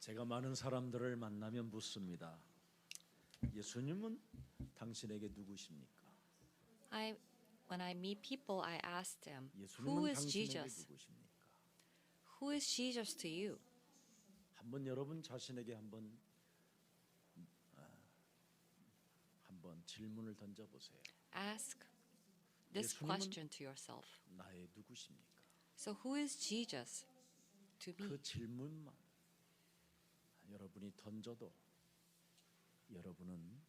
제가 많은 사람들을 만나면 묻습니다. 예수님은 당신에게 누구십니까? When I meet people, I ask them, Who 예수님은 is 당신에게 Jesus? 누구십니까? Who is Jesus to you? 한번 여러분 자신에게 한번 질문을 던져 보세요. Ask this 예수님은 question to yourself. 나의 누구십니까? So who is Jesus to me? 그 질문만 여러분이 던져도 여러분은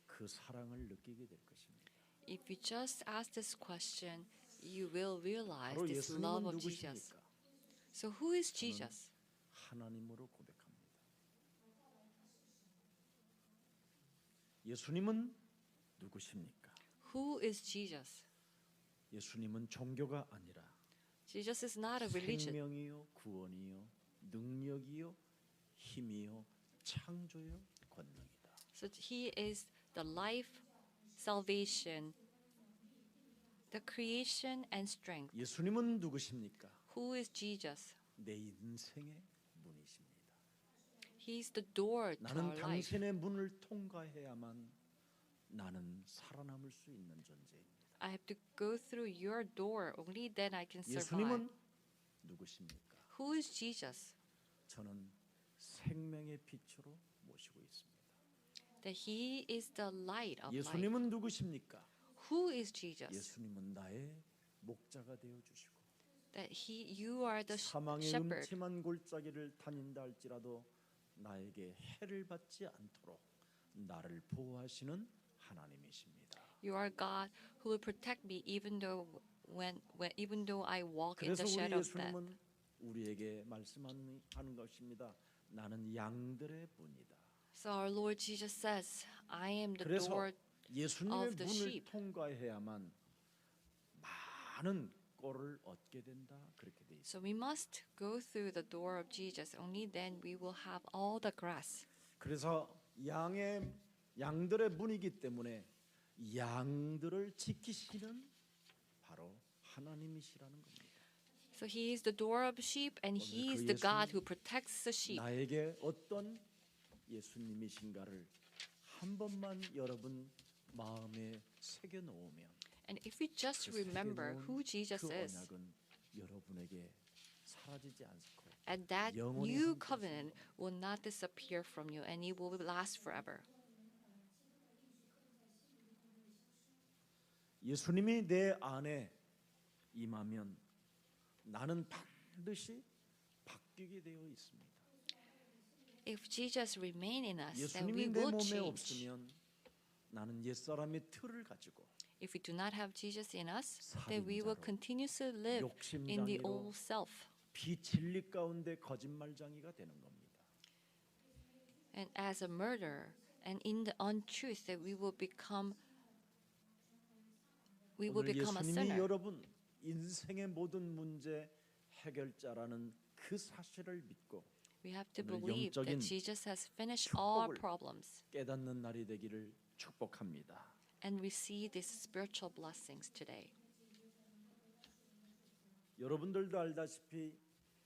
그 사랑을 느끼게 될 것입니다. If you just ask this question, you will realize 바로 this love 예수님은 of Jesus. 누구십니까? So who is 저는 Jesus? 하나님으로 고백합니다. 예수님은 누구십니까? Who is Jesus? 예수님은 종교가 아니라 Jesus is not a religion. 생명이요, 구원이요, 능력이요, 힘이요, 창조요, 권능이다. So he is the life, salvation, the creation and strength. 예수님은 누구십니까? Who is Jesus? 내 인생의 문이십니다. He is the door to 나는 our life. 당신의 문을 통과해야만 나는 살아남을 수 있는 존재입니다. I have to go through your door. Only then I can survive. 예수님은 누구십니까? Who is Jesus? 저는 생명의 빛으로 모시고 있습니다. That he is the light of life. 예수님은 누구십니까? Who is Jesus? 예수님은 나의 목자가 되어 주시고 That you are the 사망의 shepherd. 음침한 골짜기를 다닌다 할지라도 나에게 해를 받지 않도록 나를 보호하시는 하나님이십니다. You are God who will protect me even though even though I walk in 그래서 the 우리 shadow of death. 예수님은 우리에게 말씀하는 것입니다. 나는 양들의 문이다. So our Lord Jesus says, I am the 그래서 door 예수님의 of the 문을 sheep. 통과해야만 많은 꼴을 얻게 된다. 그렇게 돼 있습니다. So we must go through the door of Jesus. Only then we will have all the grass. 그래서 양들의 문이기 때문에 양들을 지키시는 바로 하나님이시라는 겁니다. So he is the door of sheep and he is the God who protects the sheep. 나에게 어떤 예수님이신가를 한 번만 여러분 마음에 새겨 놓으면 And if you just remember who Jesus 그 is, 언약은 여러분에게 사라지지 않고 and that 영원히 new 함께 covenant will not disappear from you and it will last forever. 예수님이 내 안에 임하면 나는 반드시 바뀌게 되어 있습니다. If Jesus remain in us, then we 예수님이 내 will 몸에 change. 없으면 나는 옛사람의 틀을 가지고 If we do not have Jesus in us, then we will continue to live in the 욕심장애로 old self. 비진리 가운데 거짓말장이가 되는 겁니다. And as a murderer, and in the untruth, that we will become a 오늘 예수님이 sinner. 여러분 인생의 모든 문제 해결자라는 그 사실을 믿고 We have to 오늘 believe that 영적인 Jesus has finished all our 축복을 problems 깨닫는 날이 되기를 축복합니다. and receive these spiritual blessings today. 여러분들도 알다시피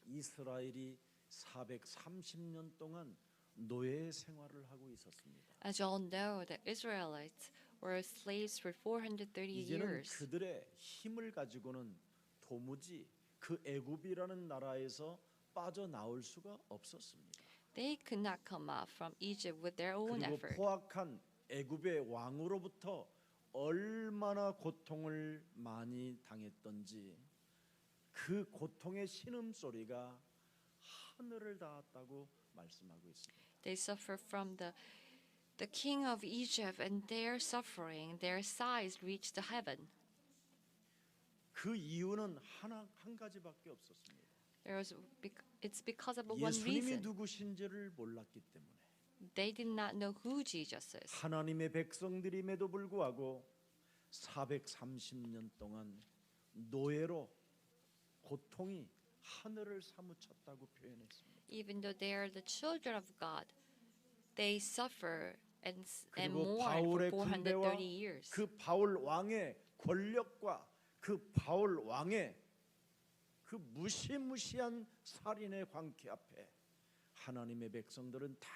이스라엘이 430년 동안 노예 생활을 하고 있었습니다. As you all know, the Israelites were slaves for 430 이제는 years. 그들의 힘을 가지고는 도무지 그 애굽이라는 나라에서 빠져나올 수가 없었습니다. They could not come out from Egypt with their own 그리고 effort. 포악한 애굽의 왕으로부터 얼마나 고통을 많이 당했던지 그 고통의 신음소리가 하늘을 닿았다고 말씀하고 있습니다. They suffer from the king of Egypt, and their suffering, their sighs reached the heaven. 그 이유는 한 가지밖에 없었습니다. It's because of one 예수님이 reason. 누구신지를 몰랐기 때문에 They did not know who Jesus is. 하나님의 백성들임에도 불구하고 430년 동안 노예로 고통이 하늘을 사무쳤다고 표현했습니다. Even though they are the children of God, they suffer and 그리고 mourn for 바울의 군대와 430 years. 그 바울 왕의 권력과 그 바울 왕의 그 무시무시한 살인의 광기 앞에 하나님의 백성들은 다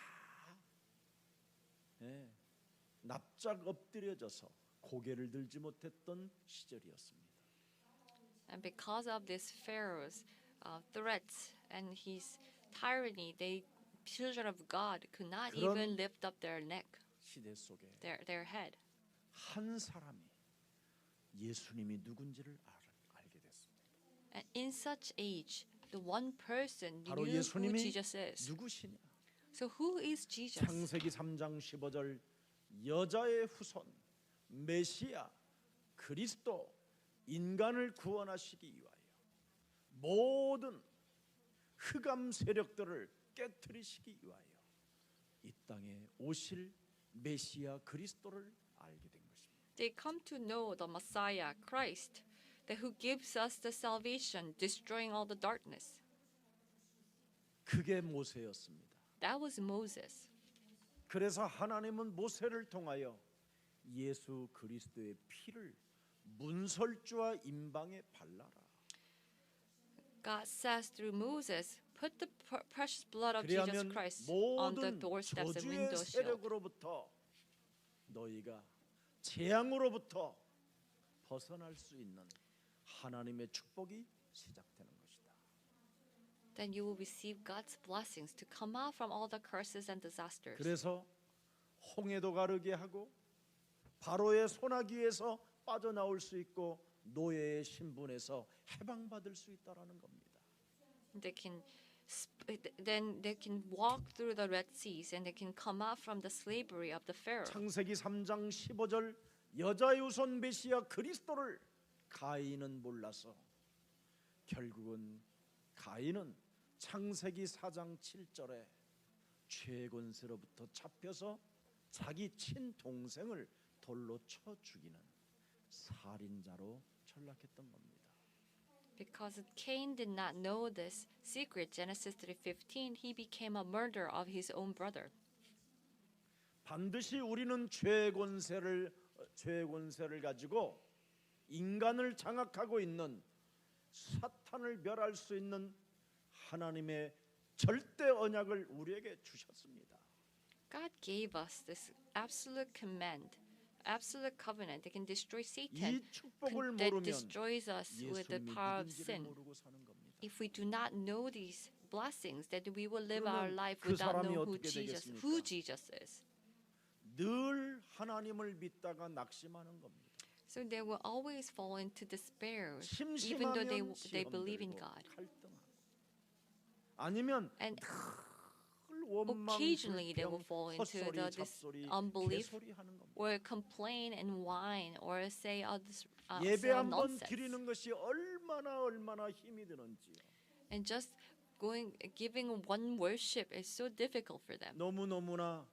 납작 엎드려져서 고개를 들지 못했던 시절이었습니다. And because of this Pharaoh's threats and his tyranny, they children of God could not 그런 even lift up their neck, 시대 속에 their head. 한 사람이 예수님이 누군지를 알게 됐습니다. And in such age, the one person 바로 knew who 예수님이 Jesus is. 누구시냐? So who is Jesus? 창세기 3장 15절 여자의 후손 메시아 그리스도 인간을 구원하시기 위하여 모든 흑암 세력들을 깨뜨리시기 위하여 이 땅에 오실 메시아 그리스도를 알게 된 것입니다. They come to know the Messiah, Christ, that who gives us the salvation, destroying all the darkness. 그게 모세였습니다. That was Moses. 그래서 하나님은 모세를 통하여 예수 그리스도의 피를 문설주와 임방에 발라라. God says through Moses, put the precious blood of Jesus 그리하면 Christ on the 모든 doorsteps and 저주의 window shield. 세력으로부터 너희가 재앙으로부터 벗어날 수 있는 하나님의 축복이 시작되는 것이다. Then you will receive God's blessings to come out from all the curses and disasters. 그래서 홍해도 가르게 하고 바로의 소나기에서 빠져나올 수 있고 노예의 신분에서 해방받을 수 있다라는 겁니다. Then they can walk through the Red Seas and they can come out from the slavery of the Pharaoh. 창세기 3장 15절 여자의 후손 메시아 그리스도를 가인은 몰라서 결국은 가인은 창세기 4장 7절에 죄권세로부터 잡혀서 자기 친동생을 돌로 쳐 죽이는 살인자로 전락했던 겁니다. Because Cain did not know this secret, Genesis 3:15, he became a murderer of his own brother. 반드시 우리는 죄권세를 가지고 인간을 장악하고 있는 사탄을 멸할 수 있는 하나님의 절대 언약을 우리에게 주셨습니다. God gave us this absolute command, absolute covenant that can destroy Satan, 이 축복을 that 모르면 destroys us with the 예수님이 power of 누군지를 sin. 모르고 사는 겁니다. If we do not know these blessings, then we will live our 그러면 life 그 without 사람이 knowing 어떻게 되겠습니까? who Jesus is. 늘 하나님을 믿다가 낙심하는 겁니다. So they will always fall into despair, even though 심심하면 they believe in 시험 God. 들고 갈등하고 아니면 And 늘 원망, occasionally they will 불평, fall into 헛소리, this 잡소리, unbelief, 개소리 하는 겁니다. or complain and whine, or say 예배 say 한 번 nonsense. 드리는 것이 얼마나 힘이 드는지요. And just giving one worship is so difficult for them. 너무나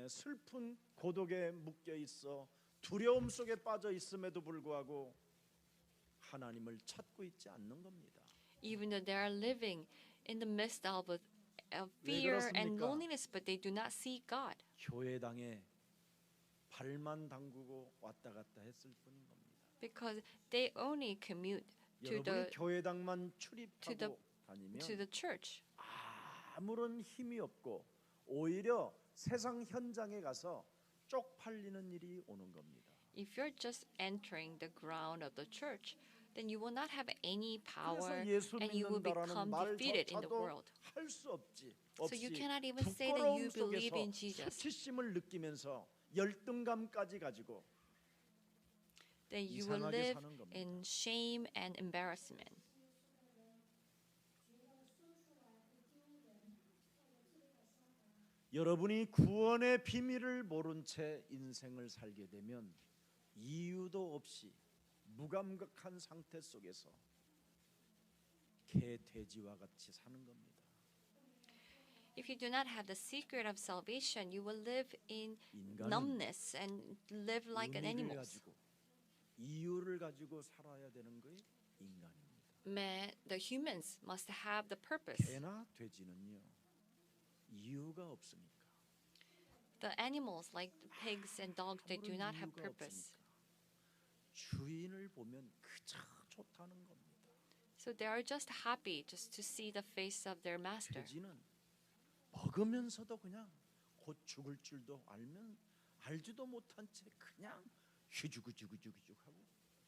슬픈 고독에 묶여 있어 두려움 속에 빠져 있음에도 불구하고 하나님을 찾고 있지 않는 겁니다. Even though they are living in the midst of 왜 fear and 그렇습니까? loneliness, but they do not see God. 교회당에 발만 담그고 왔다 갔다 했을 뿐인 겁니다. Because they only commute to 여러분이 the 교회당만 출입하고 다니면 to the church. 아무런 힘이 없고 오히려 세상 현장에 가서 쪽팔리는 일이 오는 겁니다. If you're just entering the ground of the church, then you will not have any power 그래서 예수 and you will 믿는다라는 become defeated in the 말조차도 world. 할 수 없지. So you 없이 cannot even say that you 부끄러움 believe in 속에서 Jesus. 수치심을 느끼면서 열등감까지 가지고 Then you will 이상하게 live 사는 겁니다. in shame and embarrassment. 여러분이 구원의 비밀을 모른 채 인생을 살게 되면 이유도 없이 무감각한 상태 속에서 개 돼지와 같이 사는 겁니다. If you do not have the secret of salvation, you will live in 인간은 numbness and live like an 의미를 animal. 가지고 이유를 가지고 살아야 되는 것이 인간입니다. The humans must have the purpose. 개나 돼지는요 이유가 없으니까. The animals like the pigs and dogs, they do 아무런 not have 이유가 purpose. 없으니까. 주인을 보면 그저 좋다는 겁니다. So they are just happy just to see the face of their master. 돼지는 먹으면서도 그냥 곧 죽을 줄도 알지도 못한 채 그냥 휘죽휘죽휘죽휘죽 하고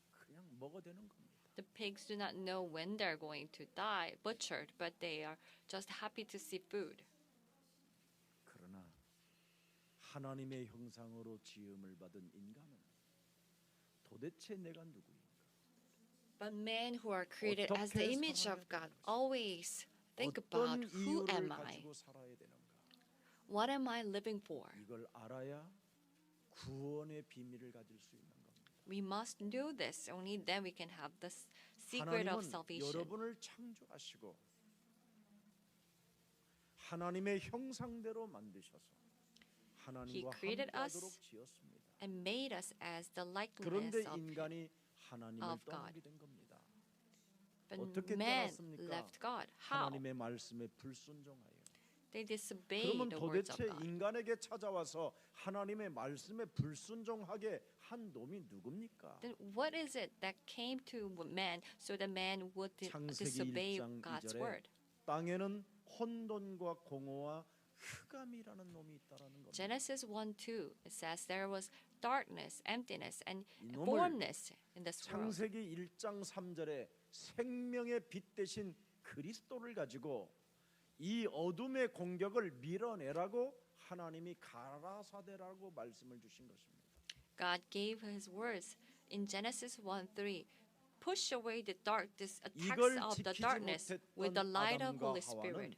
그냥 먹어대는 겁니다. The pigs do not know when they're going to die, butchered, but they are just happy to see food. 그러나 하나님의 형상으로 지음을 받은 인간은 도대체 내가 누구인가? But men who are created as the 어떻게 image 살아야 of God 되는가? always think 어떤 about who 이유를 am I? 가지고 살아야 되는가? What am I living for? 이걸 알아야 구원의 비밀을 가질 수 있는 겁니다. We must know this. Only then we can have the secret of 하나님은 salvation. 여러분을 창조하시고 하나님의 형상대로 만드셔서 하나님과 created 함께하도록 us 지었습니다. And made us as the 그런데 likeness of 인간이 하나님을 of 떠나게 된 겁니다. But 어떻게 man 떠났습니까? left God. How? 하나님의 말씀에 불순종하여. They disobeyed 그러면 the words of 도대체 God. 인간에게 찾아와서 하나님의 말씀에 불순종하게 한 놈이 누굽니까? Then what is it that came to man so that man would 창세기 disobey 1장 God's 2절에 word? 땅에는 혼돈과 공허와 흑암이라는 놈이 있다라는 겁니다. Genesis 1:2 it says there was darkness, emptiness, and 이놈을 formless in this world. 창세기 1장 3절에 생명의 빛 대신 그리스도를 가지고 이 어둠의 공격을 밀어내라고 하나님이 가라사대라고 말씀을 주신 것입니다. God gave his words in Genesis 1:3. Push away the darkness, attacks 이걸 of the 지키지 darkness with the 못했던 light of 아담과 Holy 하와는 Spirit.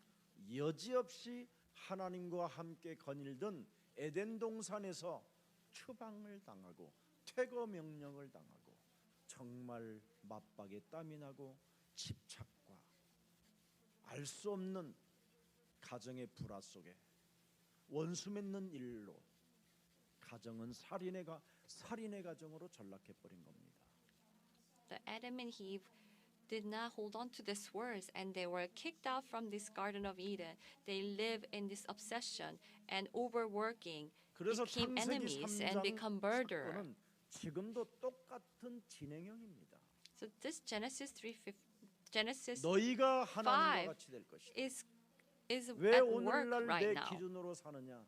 여지없이 하나님과 함께 거닐던 에덴 동산에서 추방을 당하고 퇴거 명령을 당하고 정말 맞박에 땀이 나고 집착과 알 수 없는 가정의 불화 속에 원수 맺는 일로 가정은 살인의 가정으로 전락해 버린 겁니다. The Adam and Eve did not hold on to these words and they were kicked out from this Garden of Eden. They live in this obsession and overworking, 그래서 became 창세기 enemies and 3장 become murderer. 사건은 지금도 똑같은 진행형입니다. So this Genesis 너희가 하나님과 5 같이 될 것이다. is 왜 at work 오늘날 내 right now. 기준으로 사느냐?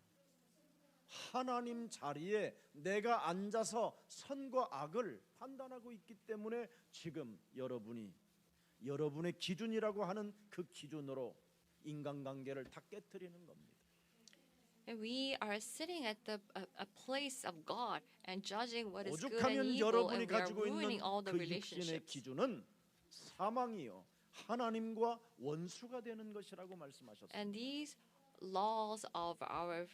하나님 자리에 내가 앉아서 선과 악을 판단하고 있기 때문에 지금 여러분의 기준이라고 하는 그 기준으로 인간관계를 다 깨트리는 겁니다. And we are sitting at a place of God and judging what is good and 오죽하면 evil, 여러분이 and we are 가지고 ruining 있는 all the 그 육신의 relationships. 기준은 사망이요 하나님과 원수가 되는 것이라고 말씀하셨습니다. And these laws of our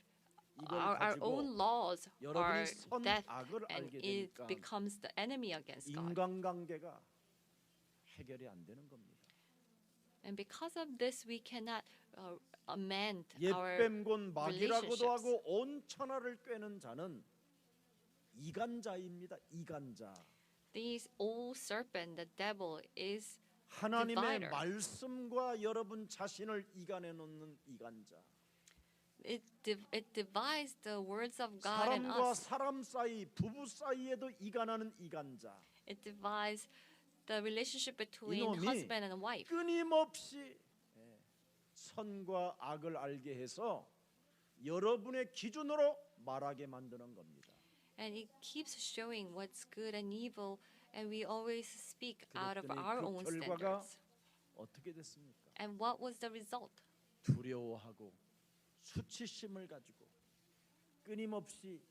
이걸 가지고 own laws are 여러분이 선 death, 악을 and 알게 it 되니까 becomes the enemy against God. 인간관계가 해결이 안 되는 겁니다. And because of this, we cannot amend our 옛뱀곤 마귀라고도 relationships. 하고 온 천하를 꿰는 자는 이간자입니다. 이간자. These old serpent, the devil, is 하나님의 divider. 말씀과 여러분 자신을 이간해 놓는 이간자. it divides the words of God and 사람과 us. 사람 사이, 부부 사이에도 이간하는 이간자. It divides the relationship between 이놈이 husband and wife. 끊임없이 선과 악을 알게 해서 여러분의 기준으로 말하게 만드는 겁니다. And it keeps showing what's good and evil, and we always speak out of 그랬더니 our 그 own 결과가 standards. 어떻게 됐습니까? And what was the result? 두려워하고 수치심을 가지고 끊임없이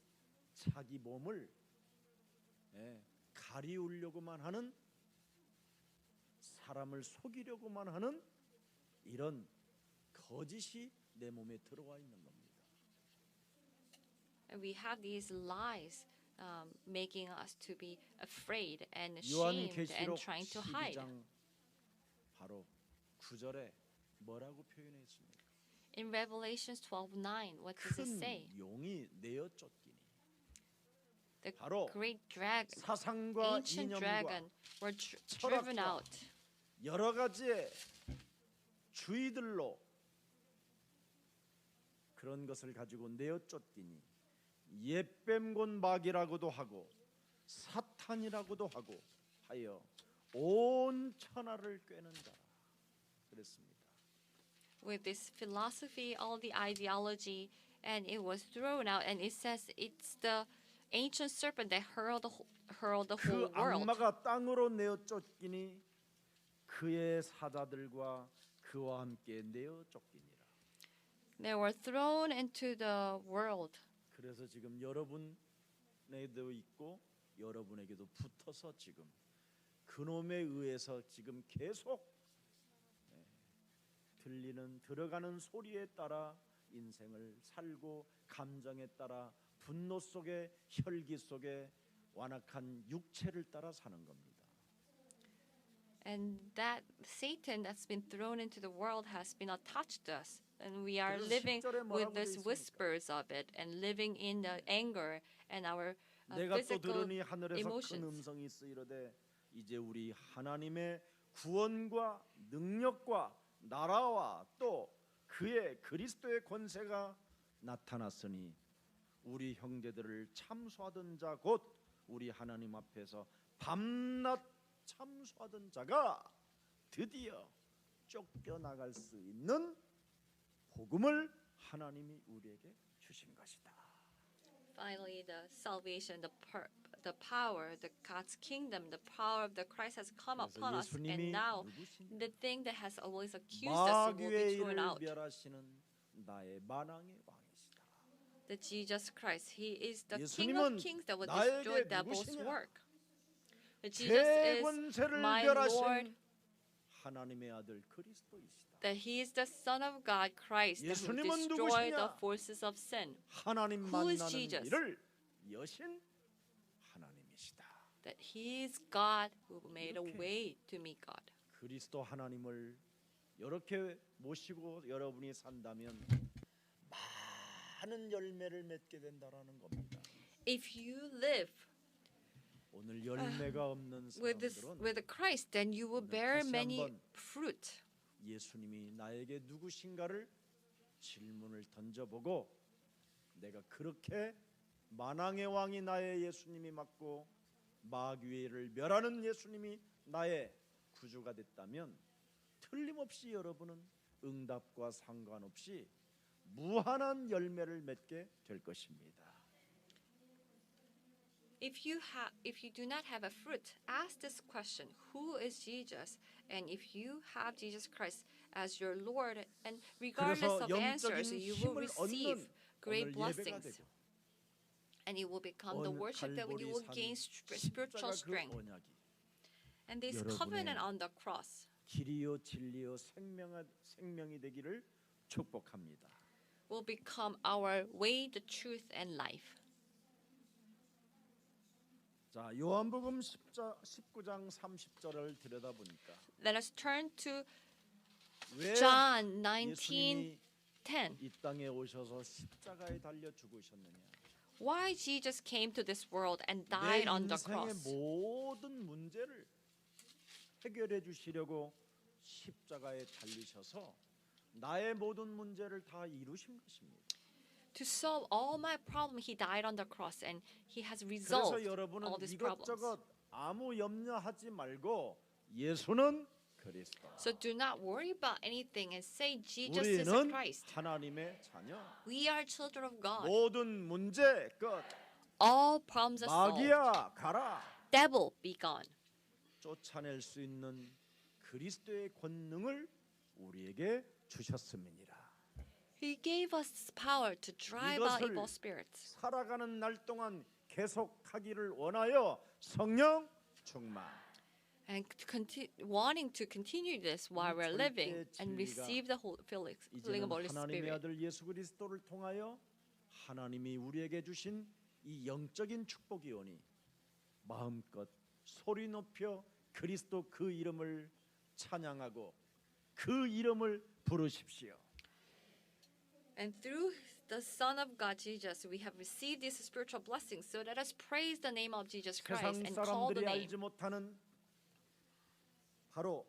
자기 몸을 가리우려고만 하는, 사람을 속이려고만 하는 이런 거짓이 내 몸에 들어와 있는 겁니다. And we have these lies making us to be afraid and ashamed and 요한계시록 trying to hide. 12장 바로 9절에 뭐라고 표현했습니까? In Revelations 12:9, what does it say? 큰 용이 내어 쫓기니 The 바로 great dragon, 사상과 ancient 이념과 dragon, were driven 철학과 out. 여러 가지의 주의들로 그런 것을 가지고 내어 쫓기니 옛뱀곤 마귀라고도 하고 사탄이라고도 하고 하여 온 천하를 꿰는 자라 그랬습니다. with this philosophy, all the ideology, and it was thrown out. And it says it's the ancient serpent that hurled the 그 whole world. 악마가 땅으로 내어 쫓기니 그의 사자들과 그와 함께 내어 쫓기니라. They were thrown into the world. 그래서 지금 여러분에게도 있고 여러분에게도 붙어서 지금 그놈에 의해서 지금 계속 들어가는 소리에 따라 인생을 살고 감정에 따라 분노 속에 혈기 속에 완악한 육체를 따라 사는 겁니다. And that Satan that's been thrown into the world has been attached to us. And we are 그래서 living 10절에 with 뭐라고 these 돼 있습니까? whispers of it and living in the anger and our 내가 또 physical 들으니 하늘에서 큰 emotions. 음성이 있으이러되 이제 우리 하나님의 구원과 능력과 나라와 또 그의 그리스도의 권세가 나타났으니 우리 형제들을 참소하던 자 곧 우리 하나님 앞에서 밤낮 참소하던 자가 드디어 쫓겨나갈 수 있는 복음을 하나님이 우리에게 주신 것이다. Finally, the salvation, the power, the God's kingdom, the power of the Christ has come 그래서 upon us. 예수님이 And now, 누구시냐? the thing that has always accused us will 마귀의 be thrown 일을 out. 멸하시는 나의 만왕의 왕이시다. That Jesus Christ, He is the King 예수님은 of kings that will 나에게 destroy devil's 누구시냐? work. That Jesus 제 is 권세를 my 멸하신 Lord, 하나님의 아들 그리스도이시다. that He is the Son of God, Christ, that will 예수님은 destroy the 누구시냐? forces of sin. 하나님 Who is 만나는 Jesus? 일을 여신 하나님이시다. That He is God who made a 이렇게. way to meet God. 그리스도 하나님을 이렇게 모시고 여러분이 산다면 많은 열매를 맺게 된다라는 겁니다. If you live 오늘 열매가 없는 사람들은 with Christ, then you will 오늘 bear 다시 many 한번 fruit. 예수님이 나에게 누구신가를 질문을 던져보고 내가 그렇게 만왕의 왕이 나의 예수님이 맞고 마귀를 멸하는 예수님이 나의 구주가 됐다면 틀림없이 여러분은 응답과 상관없이 무한한 열매를 맺게 될 것입니다. If you do not have a fruit, ask this question: Who is Jesus? And if you have Jesus Christ as your Lord, and regardless 그래서 of answers, 영적인 you will 힘을 receive 얻는 great 오늘 예배가 blessings, 되고 and it will become the worship that you will gain spiritual 그 strength. 언약이 And this 여러분의 covenant on the cross 길이요 진리요 생명이 되기를 축복합니다. will become our way, the truth, and life. 자, 요한복음 19장 30절을 들여다보니까 Let us turn to 왜 John 예수님이 19:10. 이 땅에 오셔서 십자가에 달려 죽으셨느냐? Why Jesus came to this world and 내 died on the 인생의 cross. 모든 문제를 해결해 주시려고 십자가에 달리셔서 나의 모든 문제를 다 이루신 것입니다. To solve all my problems, He died on the cross, and He has 그래서 resolved 여러분은 all these problems. 이것저것 아무 염려하지 말고 예수는 그리스도. So do not worry about anything and say Jesus is a 우리는 Christ. 하나님의 자녀. We are children of God. 모든 문제 끝. All problems are solved. 마귀야 가라. Devil, be gone. 쫓아낼 수 있는 그리스도의 권능을 우리에게 주셨음이니라. He gave us power to drive out 이것을 evil spirits. 살아가는 날 동안 계속하기를 원하여 성령 충만. And wanting to continue this while we're living and receive the filling 이제는 of Holy 하나님의 Spirit. 아들 예수 그리스도를 통하여 하나님이 우리에게 주신 이 영적인 축복이 오니 마음껏 소리 높여 그리스도 그 이름을 찬양하고 그 이름을 부르십시오. And through the Son of God, Jesus, we have received these spiritual blessings. So let us praise the name of Jesus Christ 세상 and call the 사람들이 name. 알지 못하는 바로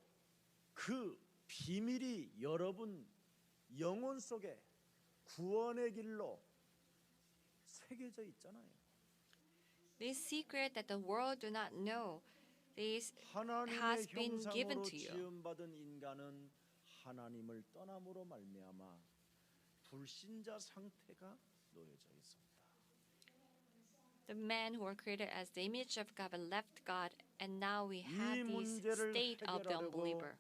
그 비밀이 여러분 영혼 속에 구원의 길로 새겨져 있잖아요. This secret that the world do not know, this 하나님의 has been given 형상으로 to you. 지음받은 인간은 하나님을 떠남으로 말미암아 불신자 상태가 놓여져 있습니다. The men who were created as the image of God but left God, and now we 이 have this 문제를 state of the 해결하려고 unbeliever.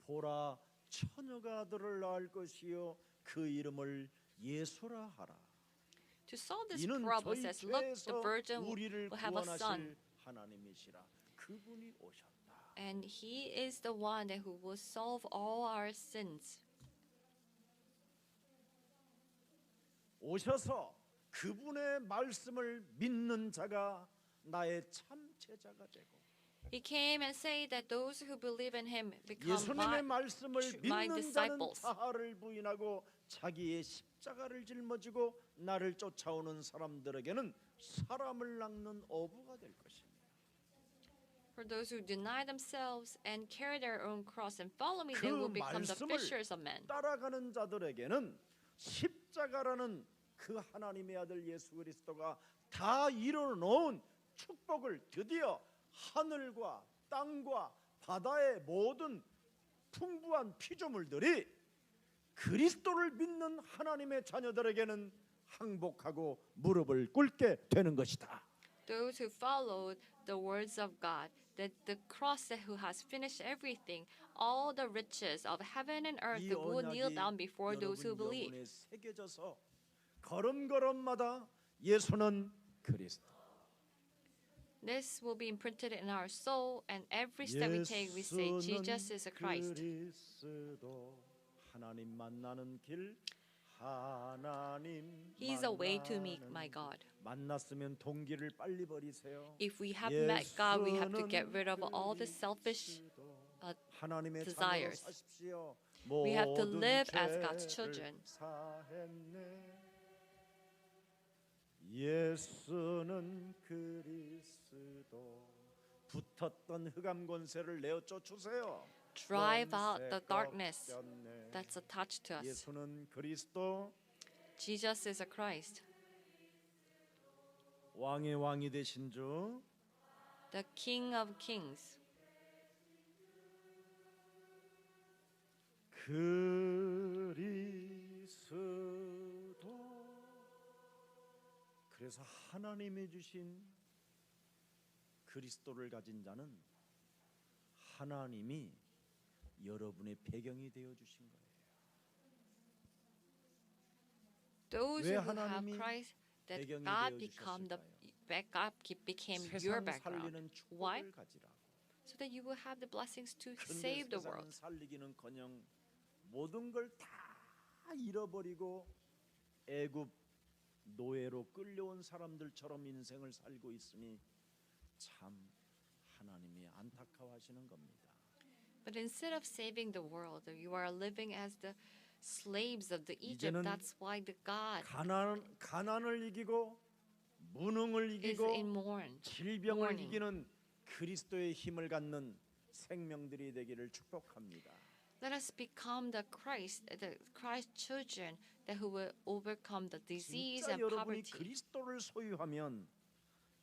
보라 처녀가 아들을 낳을 것이요 그 이름을 예수라 하라. To solve this 이는 problem, 저희 says, look, the 죄에서 virgin 우리를 will have a son, 구원하실 하나님이시라. 그분이 오셨다. and he is the one that who will solve all our sins. 오셔서 그분의 말씀을 믿는 자가 나의 참 제자가 되고 He came and said that those who believe in him become 예수님의 말씀을 my 믿는 자는 disciples. 자아를 부인하고 자기의 십자가를 짊어지고 나를 쫓아오는 사람들에게는 사람을 낚는 어부가 될 것입니다. For those who deny themselves and carry their own cross and follow me, 그 they will become the 말씀을 fishers of men. 따라가는 자들에게는 십자가라는 그 하나님의 아들 예수 그리스도가 다 이뤄놓은 축복을 드디어 하늘과 땅과 바다의 모든 풍부한 피조물들이 그리스도를 믿는 하나님의 자녀들에게는 항복하고 무릎을 꿇게 되는 것이다. Those who followed the words of God, that the cross that who has finished everything, all the riches of heaven and earth 이 that will kneel 언약이 down before those who 여러분 believe. 영혼에 새겨져서 걸음걸음마다 예수는 그리스도. This will be imprinted in our soul, and every step we take, we say, Jesus is a Christ. 그리스도 하나님 만나는 길 하나님 He's a way to meet 만나는 my 길. God. 만났으면 동기를 빨리 버리세요. If we have met God, we have to get rid of all the selfish 하나님의 desires. 자녀로 사십시오. We have to 모든 live as God's 죄를 children. 사했네. 예수는 그리스도. 붙었던 흑암 권세를 내어 쫓으세요. Drive out the 권세 darkness 꺾였네. that's attached to us. 예수는 그리스도. Jesus is a Christ, 왕의 왕이 되신 주. the King of Kings. 그리스도. 그래서 하나님이 주신 그리스도를 가진 자는 하나님이 여러분의 배경이 되어 주신 거예요. Those 왜 who have 하나님이 Christ, that 배경이 God 되어 become the 주셨을까요? became your 세상 background. 살리는 Why? 축복을 가지라고. So that you will have the blessings to 그런데 save the 세상은 world. 살리기는커녕 모든 걸 다 잃어버리고 애굽 노예로 끌려온 사람들처럼 인생을 살고 있으니 참 하나님이 안타까워하시는 겁니다. But instead of saving the world, you are living as the slaves of the Egypt. 이제는 That's why the God 가난을 이기고 무능을 is 이기고 in mourn. 질병을 mourning. 이기는 그리스도의 힘을 갖는 생명들이 되기를 축복합니다. Let us become the Christ children that who will overcome the disease 진짜 and 여러분이 poverty. 그리스도를 소유하면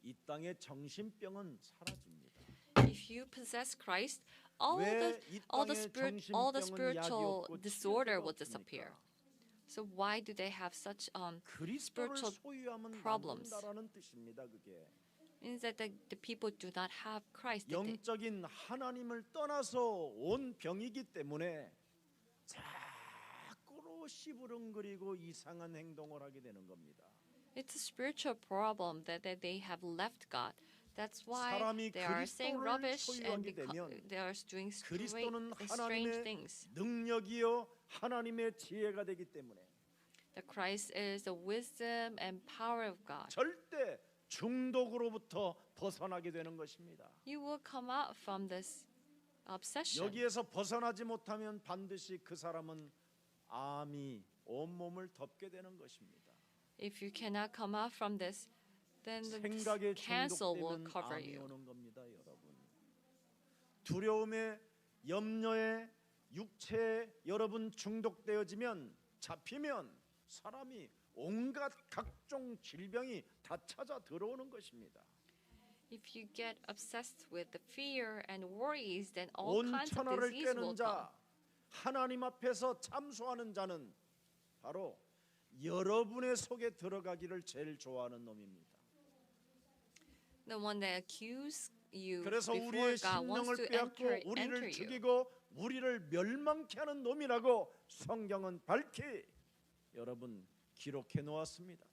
이 땅의 정신병은 사라집니다. If you possess Christ, all 왜 the 이 all the 땅에 spiritual 정신병은 약이 없고 disorder 치료제가 will disappear. 없습니까? So why do they have such 그리스도를 spiritual 소유하면 problems? 남는다라는 뜻입니다. 그게 means that the people do not have Christ. that they- 영적인 하나님을 떠나서 온 병이기 때문에 자꾸로 씨부렁거리고 이상한 행동을 하게 되는 겁니다. It's a spiritual problem that they have left God. That's why 사람이 they are saying 그리스도를 rubbish and 소유하게 되면 they are doing 그리스도는 strange 하나님의 things. 능력이요 하나님의 지혜가 되기 때문에 The Christ is the wisdom and power of God. 절대 중독으로부터 벗어나게 되는 것입니다. You will come out from this obsession. 여기에서 벗어나지 못하면 반드시 그 사람은 암이 온몸을 덮게 되는 것입니다. If you cannot come out from this, then the 생각에 cancer will 중독되면 cover 암이 you. 오는 겁니다, 여러분. 두려움에 염려에 육체에 여러분 중독되어지면 잡히면 사람이 온갖 각종 질병이 다 찾아 들어오는 것입니다. If you get obsessed with the fear and worries, then all 온 kinds of 천하를 disease will 깨는 come. 자 하나님 앞에서 참소하는 자는 바로 여러분의 속에 들어가기를 제일 좋아하는 놈입니다. The one that accuses you 그래서 before 우리의 God wants 심령을 to 빼앗고 enter 우리를 you. 죽이고 우리를 멸망케 하는 놈이라고 성경은 밝히 여러분 기록해 놓았습니다.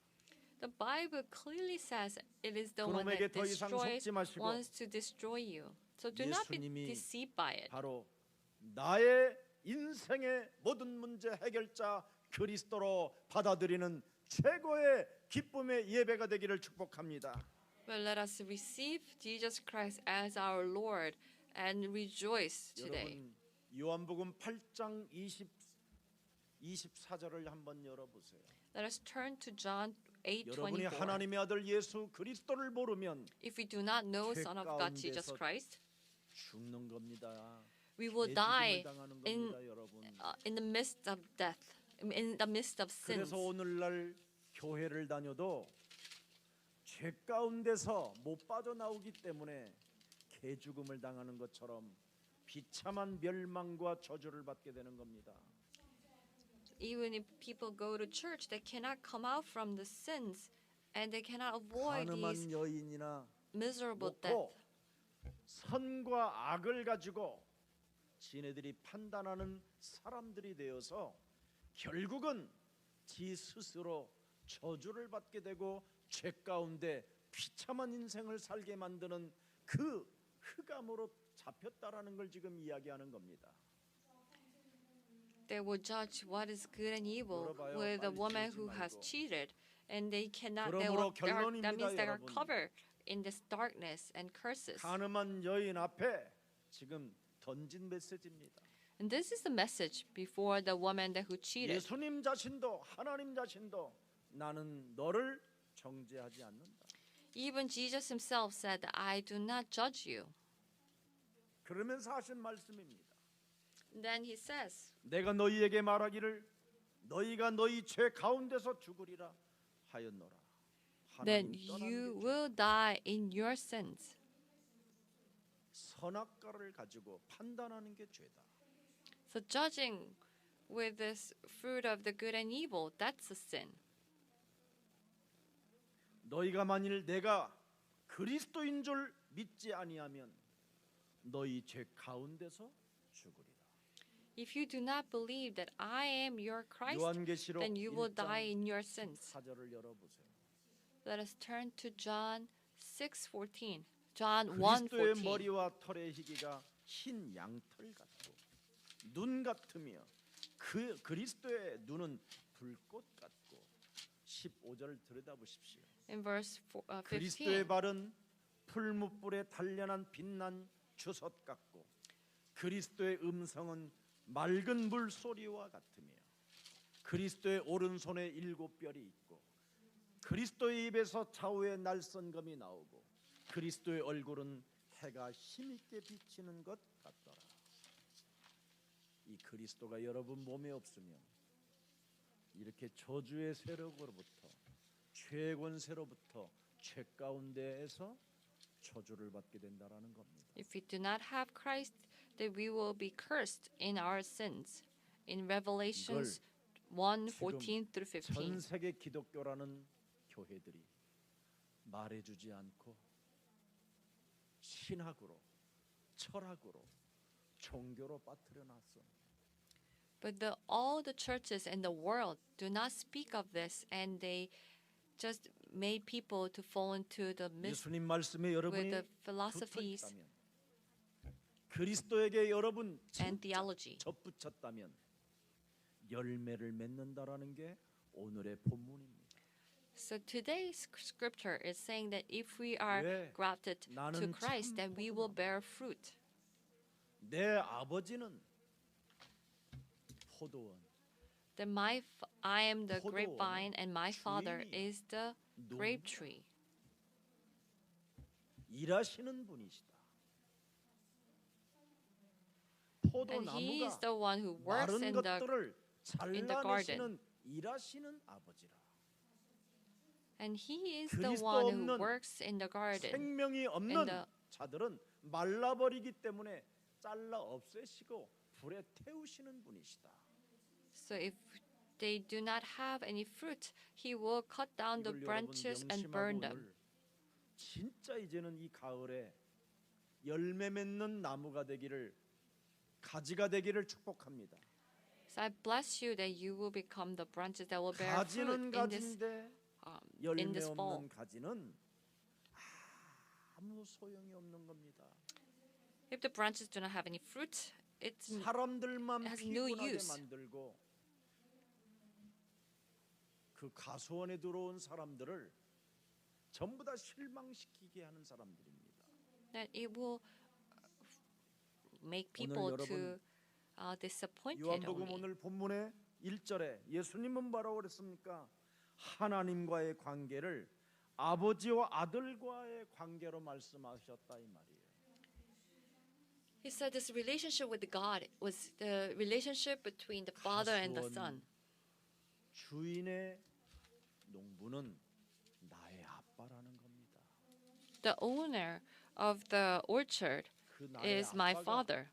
The Bible clearly says it is the one 그놈에게 that 더 이상 destroys, 속지 마시고 wants to destroy you. So do not be 예수님이 deceived by it. 바로 나의 인생의 모든 문제 해결자 그리스도로 받아들이는 최고의 기쁨의 예배가 되기를 축복합니다. But let us receive Jesus Christ as our Lord and rejoice today. 여러분 요한복음 8장 24절을 한번 열어보세요. Let us turn to John 여러분이 8:24. 하나님의 아들 예수 그리스도를 모르면 If we do not know 죄 Son of God Jesus 가운데서 Christ, 죽는 겁니다. we will 개죽음을 die 당하는 in 겁니다, 여러분. in the midst of death, in the midst of sins. 그래서 오늘날 교회를 다녀도 죄 가운데서 못 빠져나오기 때문에 개죽음을 당하는 것처럼 비참한 멸망과 저주를 받게 되는 겁니다. Even if people go to church, they cannot come out from the sins, and they cannot avoid these 가늠한 여인이나 miserable death. 놓고 선과 악을 가지고 지네들이 판단하는 사람들이 되어서 결국은 지 스스로 저주를 받게 되고 죄 가운데 비참한 인생을 살게 만드는 그 흑암으로 잡혔다라는 걸 지금 이야기하는 겁니다. They will judge what is good and evil 물어봐요. with a 빨리 woman 지우지 who has 말고. cheated, and they cannot. 그러므로 They are, that means they are 결론입니다, 여러분. covered in this darkness and curses. 가늠한 여인 앞에 지금 던진 메시지입니다. And this is the message before the woman that who cheated. 예수님 자신도 하나님 자신도 나는 너를 정죄하지 않는다. Even Jesus himself said, "I do not judge you." 그러면서 하신 말씀입니다. Then he says, 내가 너희에게 말하기를 너희가 너희 죄 가운데서 죽으리라 하였노라. "Then 하나님 떠나는 you 게 will die in your sins." 선악과를 가지고 판단하는 게 죄다. So judging with this fruit of the good and evil, that's a sin. 너희가 만일 내가 그리스도인 줄 믿지 아니하면 너희 죄 가운데서 죽으리라. If you do not believe that I am your Christ, 요한계시록 then you will 1장 die in your sins. 4절을 열어보세요. Let us turn to John 6:14. John 그리스도의 1:14. 머리와 털의 희기가 흰 양털 같고 눈 같으며 그 그리스도의 눈은 불꽃 같고 15절 들여다보십시오. In verse 15. 그리스도의 발은 풀무불에 단련한 빛난 주석 같고 그리스도의 음성은 맑은 물 소리와 같으며 그리스도의 오른손에 7뼈리 있고 그리스도의 입에서 좌우에 날선검이 나오고 그리스도의 얼굴은 해가 힘있게 비치는 것 같더라. 이 그리스도가 여러분 몸에 없으면 이렇게 저주의 세력으로부터 죄의 권세로부터 죄 가운데에서 저주를 받게 된다라는 겁니다. If we do not have Christ, then we will be cursed in our sins. In Revelations 1:14 through 15. 전 세계 기독교라는 교회들이 말해주지 않고 신학으로, 철학으로, 종교로 빠뜨려 놨어. But all the churches in the world do not speak of this, and they just made people to fall into the 예수님 말씀에 여러분이 with the philosophies 붙어있다면, 그리스도에게 여러분 and theology. 접붙였다면 열매를 맺는다라는 게 오늘의 본문입니다. So today's scripture is saying that if we are 왜? grafted to 나는 Christ, 참 then we will 포도나무. bear fruit. 내 아버지는 포도원, Then I am the 포도원의 grapevine, and my father 주인이요. is the grape tree. 일하시는 분이시다. And he is 포도나무가 the one who works 마른 in the 것들을 in the garden. 잘라내시는 일하시는 아버지라. and he is the 그리스도 one who 없는 works in the garden. 생명이 없는 And the- 자들은 말라버리기 때문에 잘라 없애시고 불에 태우시는 분이시다. So if they do not have any fruit, he will cut down the 이걸 여러분 branches and 명심하고 burn them. 오늘 진짜 이제는 이 가을에 열매 맺는 나무가 되기를, 가지가 되기를 축복합니다. So I bless you that you will become the branches that will bear 가지는 fruit in this 가지인데 in 열매 this fall. 없는 가지는 아무 소용이 없는 겁니다. If the branches do not have any fruit, it's 사람들만 has no 피곤하게 use. 만들고 그 가수원에 들어온 사람들을 전부 다 실망시키게 하는 사람들입니다. that it will make 오늘 people to 여러분 disappointed 요한복음 only. 오늘 본문의 1절에 예수님은 뭐라고 그랬습니까? 하나님과의 관계를 아버지와 아들과의 관계로 말씀하셨다 이 말이에요. He said this relationship with God was the relationship between the Father and the Son. 주인의 농부는 나의 아빠라는 겁니다. The owner of the orchard 그 나의 is my 아빠가 Father.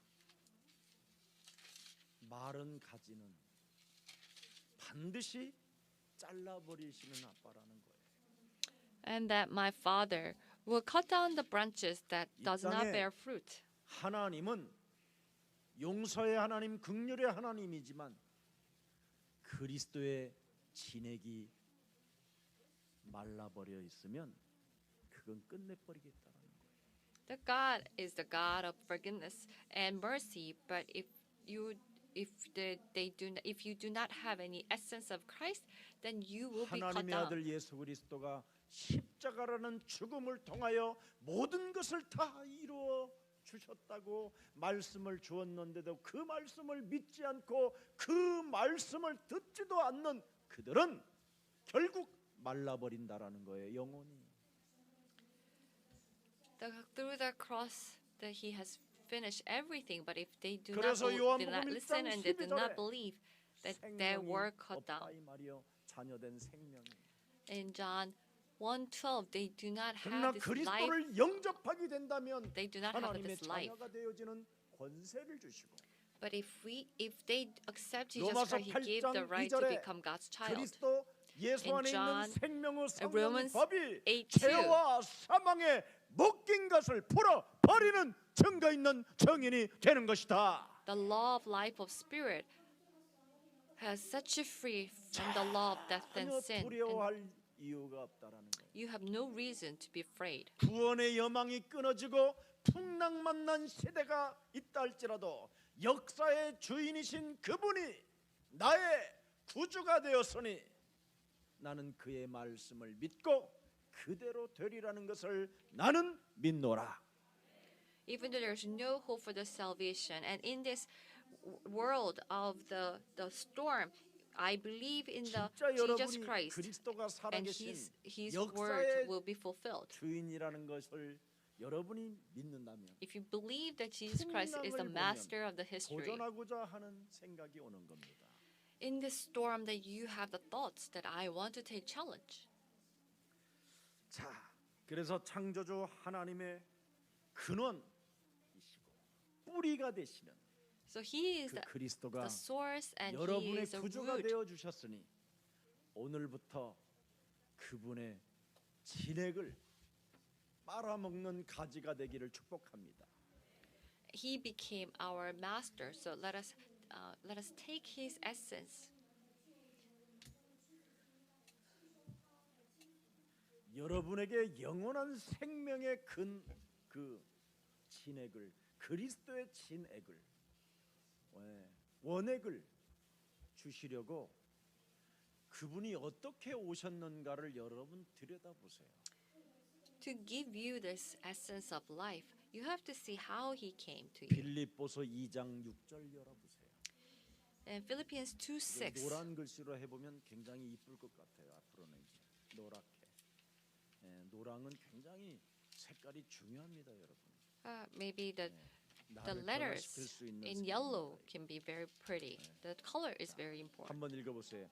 마른 가지는 반드시 잘라버리시는 아빠라는 거예요. And that my Father will cut down the branches that 이 does not 땅에 bear fruit. 하나님은 용서의 하나님, 긍휼의 하나님이지만 그리스도의 진액이 말라버려 있으면 그건 끝내버리겠다는 거예요. The God is the God of forgiveness and mercy, but if you do not have any essence of Christ, then you will be cut 하나님의 down. 아들 예수 그리스도가 십자가라는 죽음을 통하여 모든 것을 다 이루어 주셨다고 말씀을 주었는데도 그 말씀을 믿지 않고 그 말씀을 듣지도 않는 그들은 결국 말라버린다라는 거예요. 영혼이. Through the cross that He has finished everything, but if they do not, 그래서 did 요한복음 not 1장 listen and they did not 12절에 believe that they 생명이 were cut 없다 down. 이 말이요. 자녀된 생명이. In John 1:12, they do not 그러나 have this life. 그리스도를 영접하게 된다면 They do not have 하나님의 this life. 자녀가 되어지는 권세를 주시고 But if they accept Jesus 로마서 Christ, He gave the 8장 right to 2절에 become God's child. 그리스도 예수 In 안에 있는 John, 생명의 성령의 Romans 법이 8:2. 죄와 사망에 묶인 것을 풀어 버리는 증거 있는 증인이 되는 것이다. The law of life of spirit has set you free from the law of death and 전혀 sin. And 두려워할 이유가 없다라는 거예요. you have no reason to be afraid. 구원의 여망이 끊어지고 풍랑만난 시대가 있다 할지라도 역사의 주인이신 그분이 나의 구주가 되었으니 나는 그의 말씀을 믿고 그대로 되리라는 것을 나는 믿노라. Even though there's no hope for the salvation, and in this world of the storm, I believe in the 진짜 Jesus 여러분이 Christ, 그리스도가 and 살아계신 His 역사의 word will be fulfilled. 주인이라는 것을 여러분이 믿는다면 If you believe that Jesus Christ is the 풍랑을 master of the history, 도전하고자 하는 생각이 오는 겁니다. in this storm that you have the thoughts that I want to take challenge. 자, 그래서 창조주 하나님의 근원이시고 뿌리가 되시는 So He is 그 the 그리스도가 source and He 여러분의 is the 구주가 root. 되어 주셨으니 오늘부터 그분의 진액을 빨아먹는 가지가 되기를 축복합니다. He became our master. So let us take His essence. 여러분에게 영원한 생명의 그 진액을 그리스도의 진액을 원액을 주시려고 그분이 어떻게 오셨는가를 여러분 들여다보세요. To give you this essence of life, you have to see how He came to you. 빌립보서 2장 6절 열어보세요. In Philippians 이거 2:6, 노란 글씨로 해보면 굉장히 이쁠 것 같아요. 앞으로는 이제 노랗게. 노랑은 굉장히 색깔이 중요합니다, 여러분. maybe the 나를 letters 변화시킬 수 있는 in 색입니다. yellow can be very pretty. The color is very important. 한번 읽어보세요.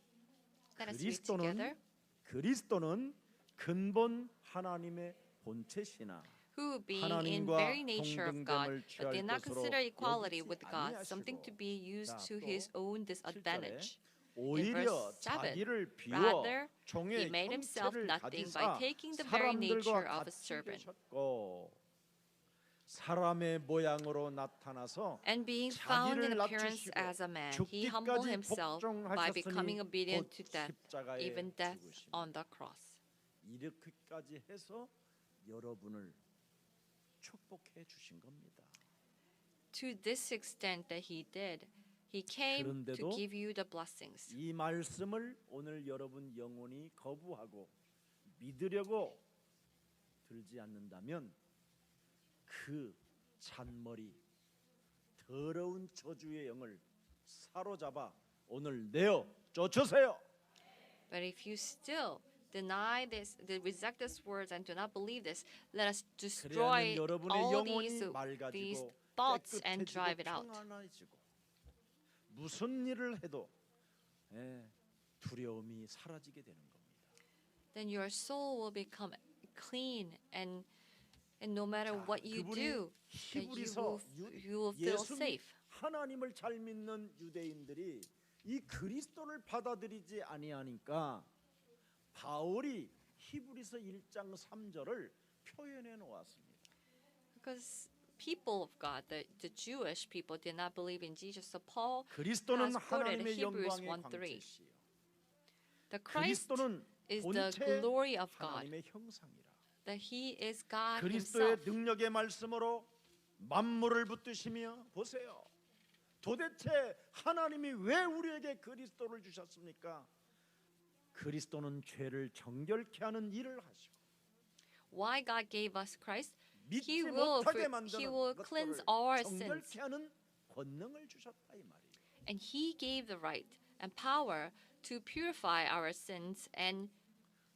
Let us read together. 그리스도는 근본 하나님의 본체시나 who, being in 하나님과 very nature of God, 동등됨을 but 취할 did not 것으로 consider equality 여기지 with God something to 아니하시고. be used 자, to 또 his own 7절에 disadvantage. 오히려 verse 7, 자기를 비워 rather, he 종의 made himself 형체를 nothing by 가지사 taking the very nature 사람들과 of a 같이 servant. 되셨고 사람의 모양으로 나타나서 And being found in 자기를 appearance 낮추시고 as a man, he humbled 죽기까지 himself by becoming 복종하셨으니 obedient 곧 to death, 십자가에 even death 죽으심. on the cross. 이렇게까지 해서 여러분을 축복해 주신 겁니다. To this extent that he did, he came to 그런데도 give you the blessings. 이 말씀을 오늘 여러분 영혼이 거부하고 믿으려고 들지 않는다면 그 잔머리 더러운 저주의 영을 사로잡아 오늘 내어 쫓으세요. But if you still deny this, reject these words, and do not believe this, let us destroy 그래야면 여러분의 all 영혼이 these 맑아지고 thoughts and 깨끗해지고 drive it out. 평안해지고 무슨 일을 해도 두려움이 사라지게 되는 겁니다. Then your soul will become clean, and no matter 자, what you 그분이 do, that 히브리서 you will feel 예수 safe. 하나님을 잘 믿는 유대인들이 이 그리스도를 받아들이지 아니하니까 바울이 히브리서 1장 3절을 표현해 놓았습니다. Because people of God, the Jewish people, did not believe in Jesus. So Paul 그리스도는 has quoted 하나님의 Hebrews 영광의 1:3. 광채시요. The Christ 그리스도는 is the 본체 glory of God, 하나님의 형상이라. that He is God 그리스도의 Himself. 능력의 말씀으로 만물을 붙드시며 보세요. 도대체 하나님이 왜 우리에게 그리스도를 주셨습니까? 그리스도는 죄를 정결케 하는 일을 하시고 Why God gave us Christ? 믿지 He will 못하게 He 만드는 will 것들을 cleanse all our sins, 정결케 하는 권능을 주셨다 이 말이에요. and He gave the right and power to purify our sins and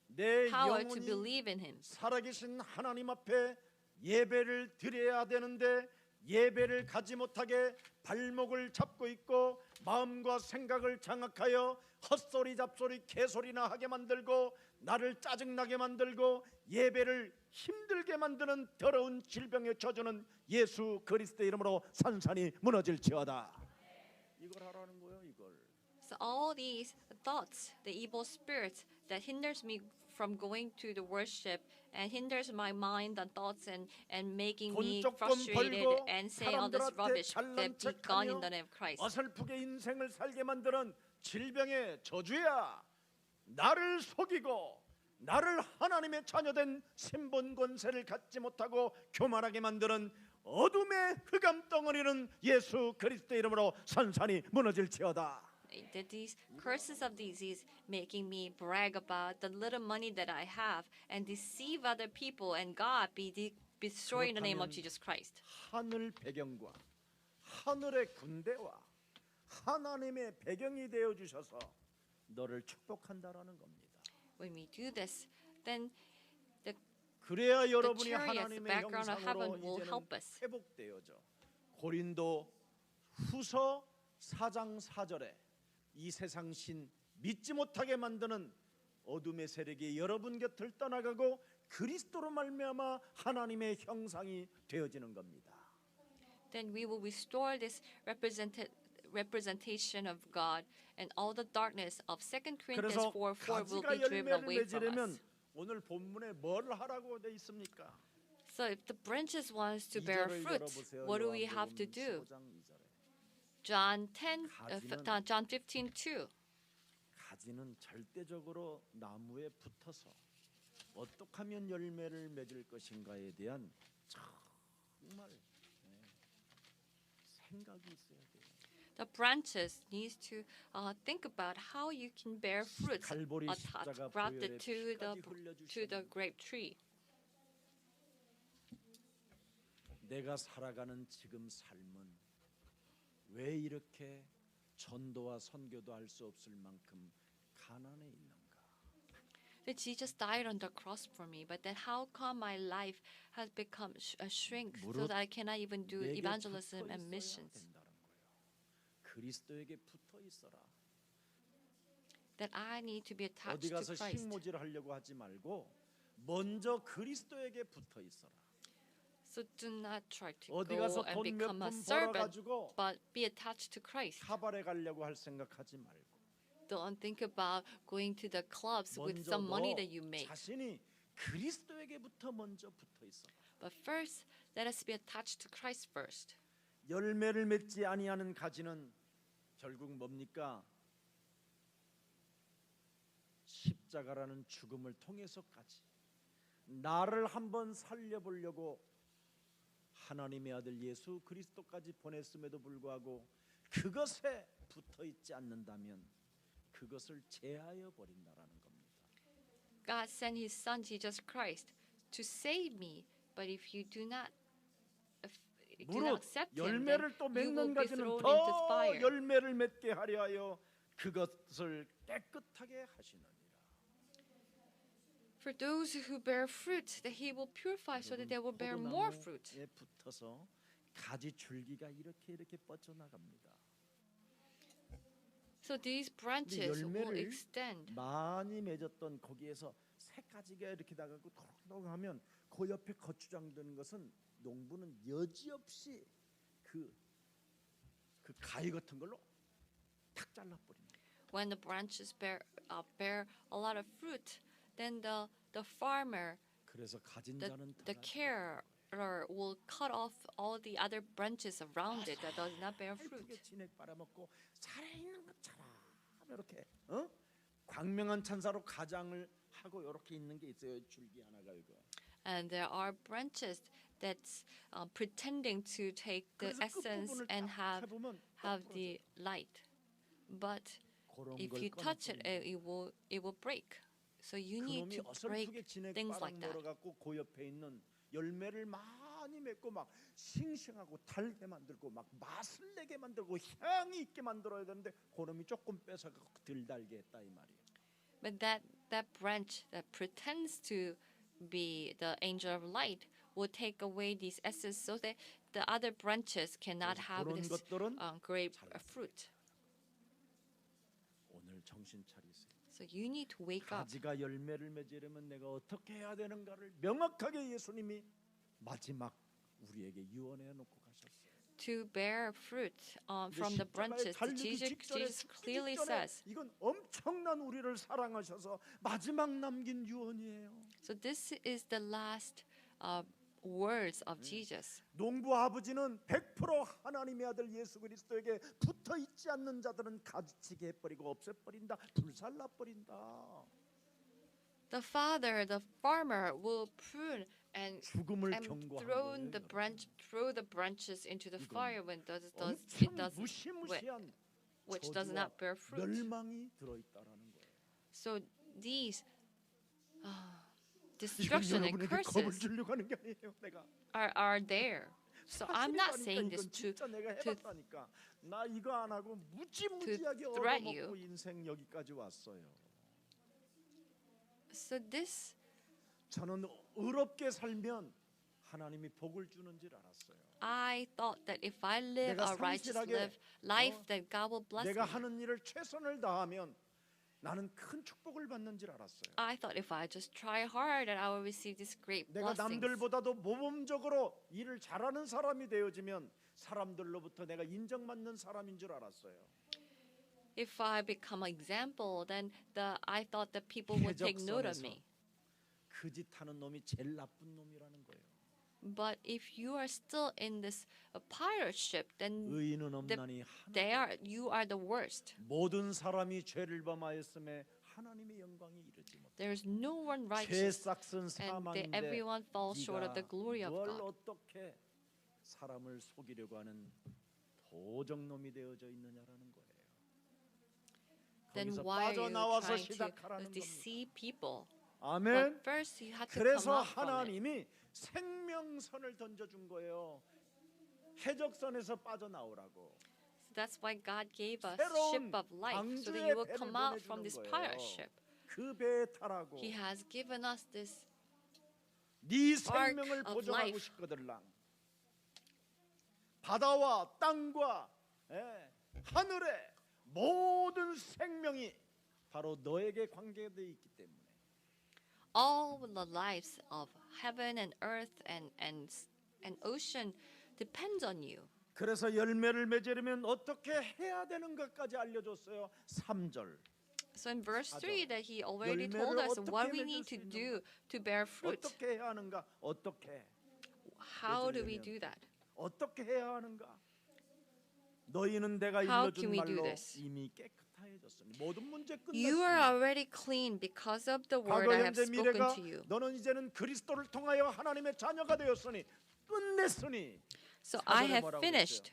내 power to 영혼이 believe in Him. 살아계신 하나님 앞에 예배를 드려야 되는데 예배를 가지 못하게 발목을 잡고 있고 마음과 생각을 장악하여 헛소리 잡소리 개소리나 하게 만들고 나를 짜증나게 만들고 예배를 힘들게 만드는 더러운 질병에 젖어는 예수 그리스도의 이름으로 산산이 무너질지어다. 이걸 하라는 거예요. 이걸. So all these thoughts, the evil spirits that hinders me from going to the worship and hinders my mind and thoughts and making 돈 me 조금 frustrated 벌고 and saying all this 사람들한테 rubbish, 잘난 that be gone in 척하며 the name of Christ. 어설프게 인생을 살게 만드는 질병의 저주야. 나를 속이고 나를 하나님의 자녀된 신분 권세를 갖지 못하고 교만하게 만드는 어둠의 흑암 덩어리는 예수 그리스도의 이름으로 산산이 무너질지어다. That these curses of disease making me brag about the little money that I have and deceive other people and God be destroyed in the name of 그렇다면 Jesus Christ. 하늘 배경과 하늘의 군대와 하나님의 배경이 되어 주셔서 너를 축복한다라는 겁니다. When we do this, then 그래야 여러분이 chariots, 하나님의 background of heaven 형상으로 will 이제는 help us. 회복되어져. 고린도 후서 4장 4절에 이 세상 신 믿지 못하게 만드는 어둠의 세력이 여러분 곁을 떠나가고 그리스도로 말미암아 하나님의 형상이 되어지는 겁니다. then we will restore this representation of God, and all the darkness of 2 Corinthians 그래서 4:4 will 가지가 be driven 열매를 away from 맺으려면 us. 오늘 본문에 뭘 하라고 돼 있습니까? So if the branches wants to bear 2절을 fruit, 열어보세요. what do we have to do? 15장 2절에. John 가지는- John 15:2. 가지는 절대적으로 나무에 붙어서 어떻게 하면 열매를 맺을 것인가에 대한 정말 생각이 있어야 돼요. The branches needs to think about how you can bear fruits 갈보리 attached, 십자가 grafted 보혈의 to 피까지 the 흘려주신 grape tree. 내가 살아가는 지금 삶은 왜 이렇게 전도와 선교도 할 수 없을 만큼 가난해 있는가? That Jesus died on the cross for me, but then how come my life has become a shrink so 무릇 that I cannot even do 내게 evangelism 붙어 and 있어야 missions? 된다는 거예요. 그리스도에게 붙어 있어라. That I need to be attached 어디 to 가서 Christ. 식모질 하려고 하지 말고 먼저 그리스도에게 붙어 있어라. So do not try to 어디 go 가서 and 돈 몇 become a 푼 servant, 벌어가지고 but be attached to Christ. 카바레 가려고 할 생각하지 말고 Don't think about going to the clubs with some money 먼저 that you make. 자신이 그리스도에게부터 먼저 붙어 있어. But first, let us be attached to Christ first. 열매를 맺지 아니하는 가지는 결국 뭡니까? 십자가라는 죽음을 통해서까지 나를 한번 살려보려고 하나님의 아들 예수 그리스도까지 보냈음에도 불구하고 그것에 붙어 있지 않는다면 그것을 제하여 버린다라는 겁니다. God sent His Son Jesus Christ to save me, but if you do not 무릇 accept Him, then 열매를 또 you will 맺는 be 가지는 thrown into 더 fire. 열매를 맺게 하려 하여 그것을 깨끗하게 하시느니라. For those who bear fruit, that He will purify so that they will bear more fruit. 포도나무에 붙어서 가지 줄기가 이렇게 뻗어나갑니다. So these branches will 열매를 extend. 많이 맺었던 거기에서 새 가지가 이렇게 나가고 톡톡하면 그 옆에 거추장되는 것은 농부는 여지없이 그 가위 같은 걸로 탁 잘라버립니다. When the branches bear a lot of fruit, then the farmer, 그래서 가진 the 자는 carer will cut off all the other branches around it that does not bear fruit. 예쁘게 진액 빨아먹고 살아있는 것처럼 이렇게 광명한 찬사로 가장을 하고 이렇게 있는 게 있어요. 줄기 하나가 이거. And there are branches that's pretending to take the 그래서 essence 끝부분을 and 딱 해보면 have the light, but 그런 if 걸 you touch it, 꺼냈더니 it will break. So you need 그놈이 to break 어설프게 진액 things 빨아 like that. 먹어갖고 그 옆에 있는 열매를 많이 맺고 막 싱싱하고 달게 만들고 막 맛을 내게 만들고 향이 있게 만들어야 되는데 그놈이 조금 뺏어갖고 덜 달게 했다 이 말이에요. But that branch that pretends to be the angel of light will take away these essence so that the other branches cannot have 그런 this 것들은 great 잘라야 fruit. 오늘 정신 차리세요. So you need to wake up. 가지가 열매를 맺으려면 내가 어떻게 해야 되는가를 명확하게 예수님이 마지막 우리에게 유언해 놓고 가셨어요. To bear fruit from the branches, Jesus clearly says. 이건 엄청난 우리를 사랑하셔서 마지막 남긴 유언이에요. So this is the last words of Jesus. 농부 아버지는 100% 하나님의 아들 예수 그리스도에게 붙어 있지 않는 자들은 가지치게 해버리고 없애버린다, 불살라버린다. The father, the farmer, will prune and 죽음을 and 경고하는 거예요. throw the branches into the fire when it 엄청 does 무시무시한 which does 저주와 not bear fruit. 멸망이 들어있다라는 거예요. So these 이건 destruction and 여러분에게 겁을 curses 주려고 하는 게 아니에요. 내가 are there. So I'm not saying 이건 this 진짜 내가 to 해봤다니까. 나 이거 안 하고 무지무지하게 threat 얻어먹고 you. 인생 여기까지 왔어요. so this 저는 의롭게 살면 하나님이 복을 주는 줄 알았어요. I thought that if I live 내가 a righteous 성실하게, life, that God will bless 내가 me. 하는 일을 최선을 다하면 나는 큰 축복을 받는 줄 알았어요. I thought if I just try hard, that I will receive this great 내가 blessings. 남들보다도 모범적으로 일을 잘하는 사람이 되어지면 사람들로부터 내가 인정받는 사람인 줄 알았어요. If I become an example, then I thought that people would take note of me. 그 짓 하는 놈이 제일 나쁜 놈이라는 거예요. But if you are still in this pirate ship, then 의인은 없나니 you are the worst. 모든 사람이 죄를 범하였음에 하나님의 영광이 이르지 못해. There is no one 죄 righteous, 싹은 and 사망인데 everyone falls short of the glory of 뭘 God. 어떻게 사람을 속이려고 하는 도적놈이 되어져 있느냐라는 거예요. Then 거기서 why are you 빠져나와서 trying to 시작하라는 겁니다. deceive people? 아멘. But first, you have to come 그래서 out from it. 하나님이 생명선을 던져준 거예요. 해적선에서 빠져나오라고. So that's why God gave us 새로운 ship of life, so that 방주의 you will 배를 come out from this 보내주는 pirate 거예요. ship. 그 배에 타라고. He has given us this. 네 ark 생명을 of 보존하고 life. 싶거들랑. 바다와 땅과 하늘의 모든 생명이 바로 너에게 관계되어 있기 때문에. All the lives of heaven and earth and an ocean depends on you. 그래서 열매를 맺으려면 어떻게 해야 되는 것까지 알려줬어요. 3절. So in verse 맞아. 3 that he already 열매를 told us 어떻게 what we 맺을 need 수 to 있는가? do to bear fruit. 어떻게 해야 하는가? 어떻게? How do we 맺으려면 do that? 어떻게 해야 하는가? 너희는 내가 How 일러준 can we do 말로 this? 이미 깨끗하여졌으니 모든 문제 You are 끝났으니 already clean because of the word 과거 I have 현재 spoken 미래가 to you. 너는 이제는 그리스도를 통하여 하나님의 자녀가 되었으니 끝냈으니 So I 사절에 have 뭐라고 finished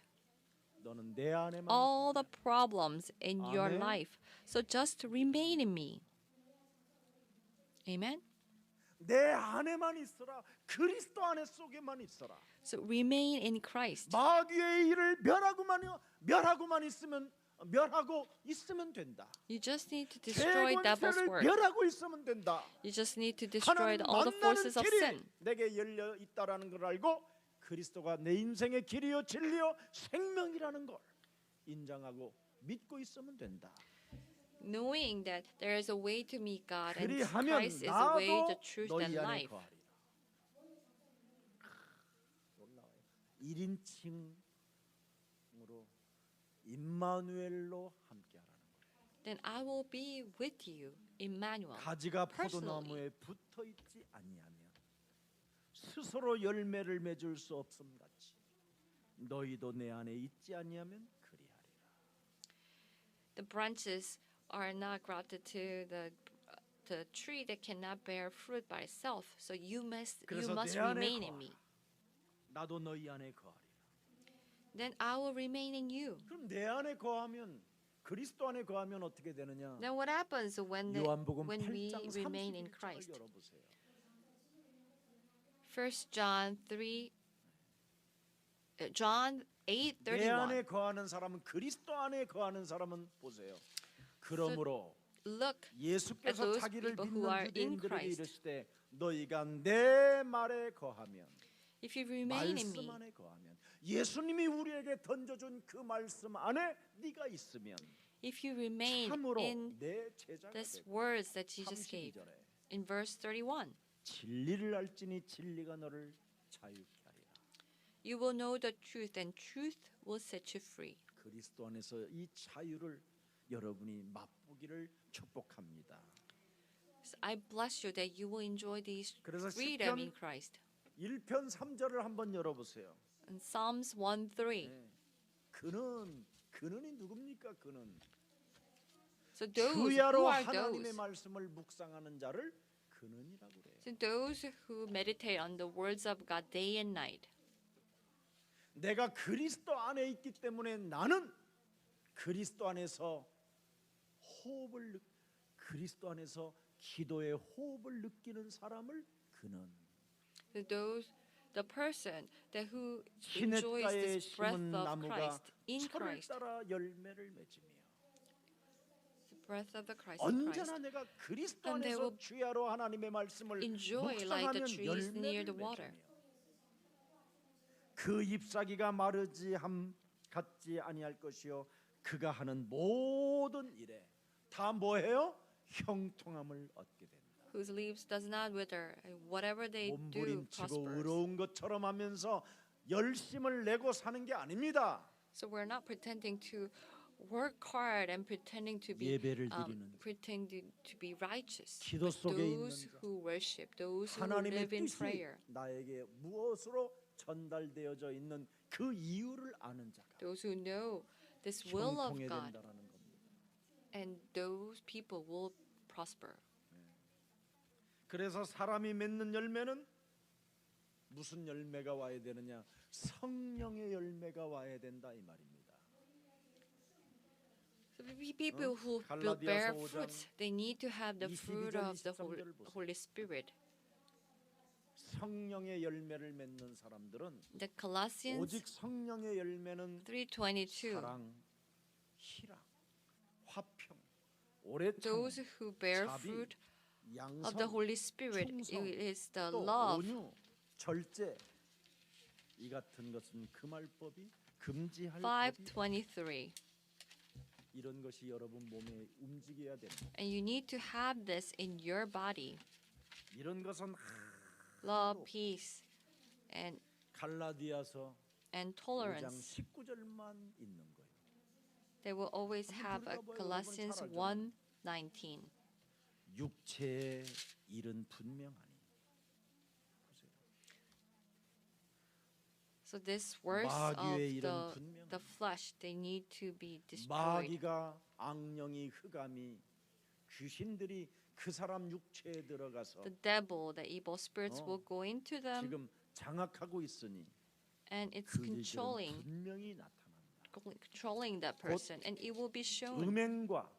너는 내 안에만 all the problems in your Amen. life. So just remain in me. Amen. 내 안에만 있어라. 그리스도 안에 속에만 있어라. So remain in Christ. 마귀의 일을 멸하고만 있으면 멸하고 있으면 된다. You just need to destroy devil's 대권세를 work. 멸하고 있으면 된다. You just need to destroy 하나님 all the 만나는 forces of 길이 sin. 내게 열려 있다라는 걸 알고 그리스도가 내 인생의 길이요 진리요 생명이라는 걸 인정하고 믿고 있으면 된다. Knowing that there is a way to meet God and 그리하면 Christ is the way, the 나도 truth, 너희 and 안에 life. 거하리라. 놀라워요. 1인칭으로 임마누엘로 함께하라는 거예요. Then I will be with you, Emmanuel. 가지가 personally. 포도나무에 붙어 있지 아니하면 스스로 열매를 맺을 수 없음 같이 너희도 내 안에 있지 아니하면 그리하리라. The branches are not grafted to the tree that cannot bear fruit by itself. So you must 그래서 내 안에 remain in me. 거하라. 나도 너희 안에 거하리라. Then I will remain in you. 그럼 내 안에 거하면 그리스도 안에 거하면 어떻게 되느냐? Then what happens when 요한복음 we 8장 remain in 31절을 Christ? 열어보세요. 1 John 3 John 내 8:31. 안에 거하는 사람은 그리스도 안에 거하는 사람은 보세요. 그러므로 Look at 예수께서 those 자기를 people who are 믿는 in 유대인들에게 Christ. 이르시되 너희가 내 말에 거하면 If you remain in 말씀 me, 안에 거하면 예수님이 우리에게 던져준 그 말씀 안에 네가 있으면 if you remain 참으로 in 내 제자가 these 되고 words that Jesus gave 32절에 in verse 31, 진리를 알지니 진리가 너를 자유케 하리라. you will know the truth and truth will set you free. 그리스도 안에서 이 자유를 여러분이 맛보기를 축복합니다. So I bless you that you will enjoy this 그래서 freedom in 시편 Christ. 1편 3절을 한번 열어보세요. In Psalms 1:3. 네. 그는이 누굽니까? 그는 So those who 주야로 are 하나님의 those? 말씀을 묵상하는 자를 그는이라고 그래요. So those who meditate on the words of God day and night. 내가 그리스도 안에 있기 때문에 나는 그리스도 안에서 그리스도 안에서 기도의 호흡을 느끼는 사람을 그는 So the person that who enjoys 시냇가에 this breath 심은 of 나무가 Christ in 철을 Christ, 따라 열매를 맺으며 the breath of the Christ in Christ, 언제나 내가 그리스도 And they 안에서 will 주야로 하나님의 말씀을 enjoy like the 묵상하면 trees near 열매를 the water. 맺으며 그 잎사귀가 마르지 함 같지 아니할 것이요 그가 하는 모든 일에 다 뭐해요? 형통함을 얻게 된다. Whose leaves does not wither, and whatever they do 몸부림치고 prospers. 의로운 것처럼 하면서 열심을 내고 사는 게 아닙니다. So we're not pretending to work hard and pretending to be 예배를 드리는 pretending to be righteous. 기도 But 속에 those 있는 자, who worship, those who 하나님의 live in 뜻이 prayer, 나에게 무엇으로 전달되어져 있는 그 이유를 아는 자가 those who know this will of 형통해 God, 된다라는 겁니다. and those people will prosper. 그래서 사람이 맺는 열매는 무슨 열매가 와야 되느냐? 성령의 열매가 와야 된다 이 말입니다. So people who 갈라디아서 bear 5장 fruits, they need to have the fruit 22절, of the 23절을 보세요. Holy Spirit. 성령의 열매를 맺는 사람들은 The Colossians 오직 성령의 열매는 3:22. 사랑, 희락, 화평, 오래 참음, Those who bear 자비, fruit 양선, of the Holy Spirit, 충성, it is the 또 love. 온유, 절제 이 같은 것은 금할 법이 금지할 법이 5:23. 이런 것이 여러분 몸에 움직여야 됩니다. And you need to have this in your body. 이런 것은 Love, peace, and 갈라디아서 and 5장 tolerance. 19절만 있는 거예요. They will always 한번 have a 들어가봐요. Galatians 여러분 잘 1:19. 육체의 일은 분명하니. 보세요. So this works of 마귀의 일은 the 분명하니. flesh, they need to be destroyed. 마귀가 악령이 흑암이 귀신들이 그 사람 육체에 들어가서 The devil, the evil spirits 어, will go into them 지금 장악하고 있으니 and it's 그 일들은 controlling 분명히 나타난다. controlling that person and it will be shown. 음행과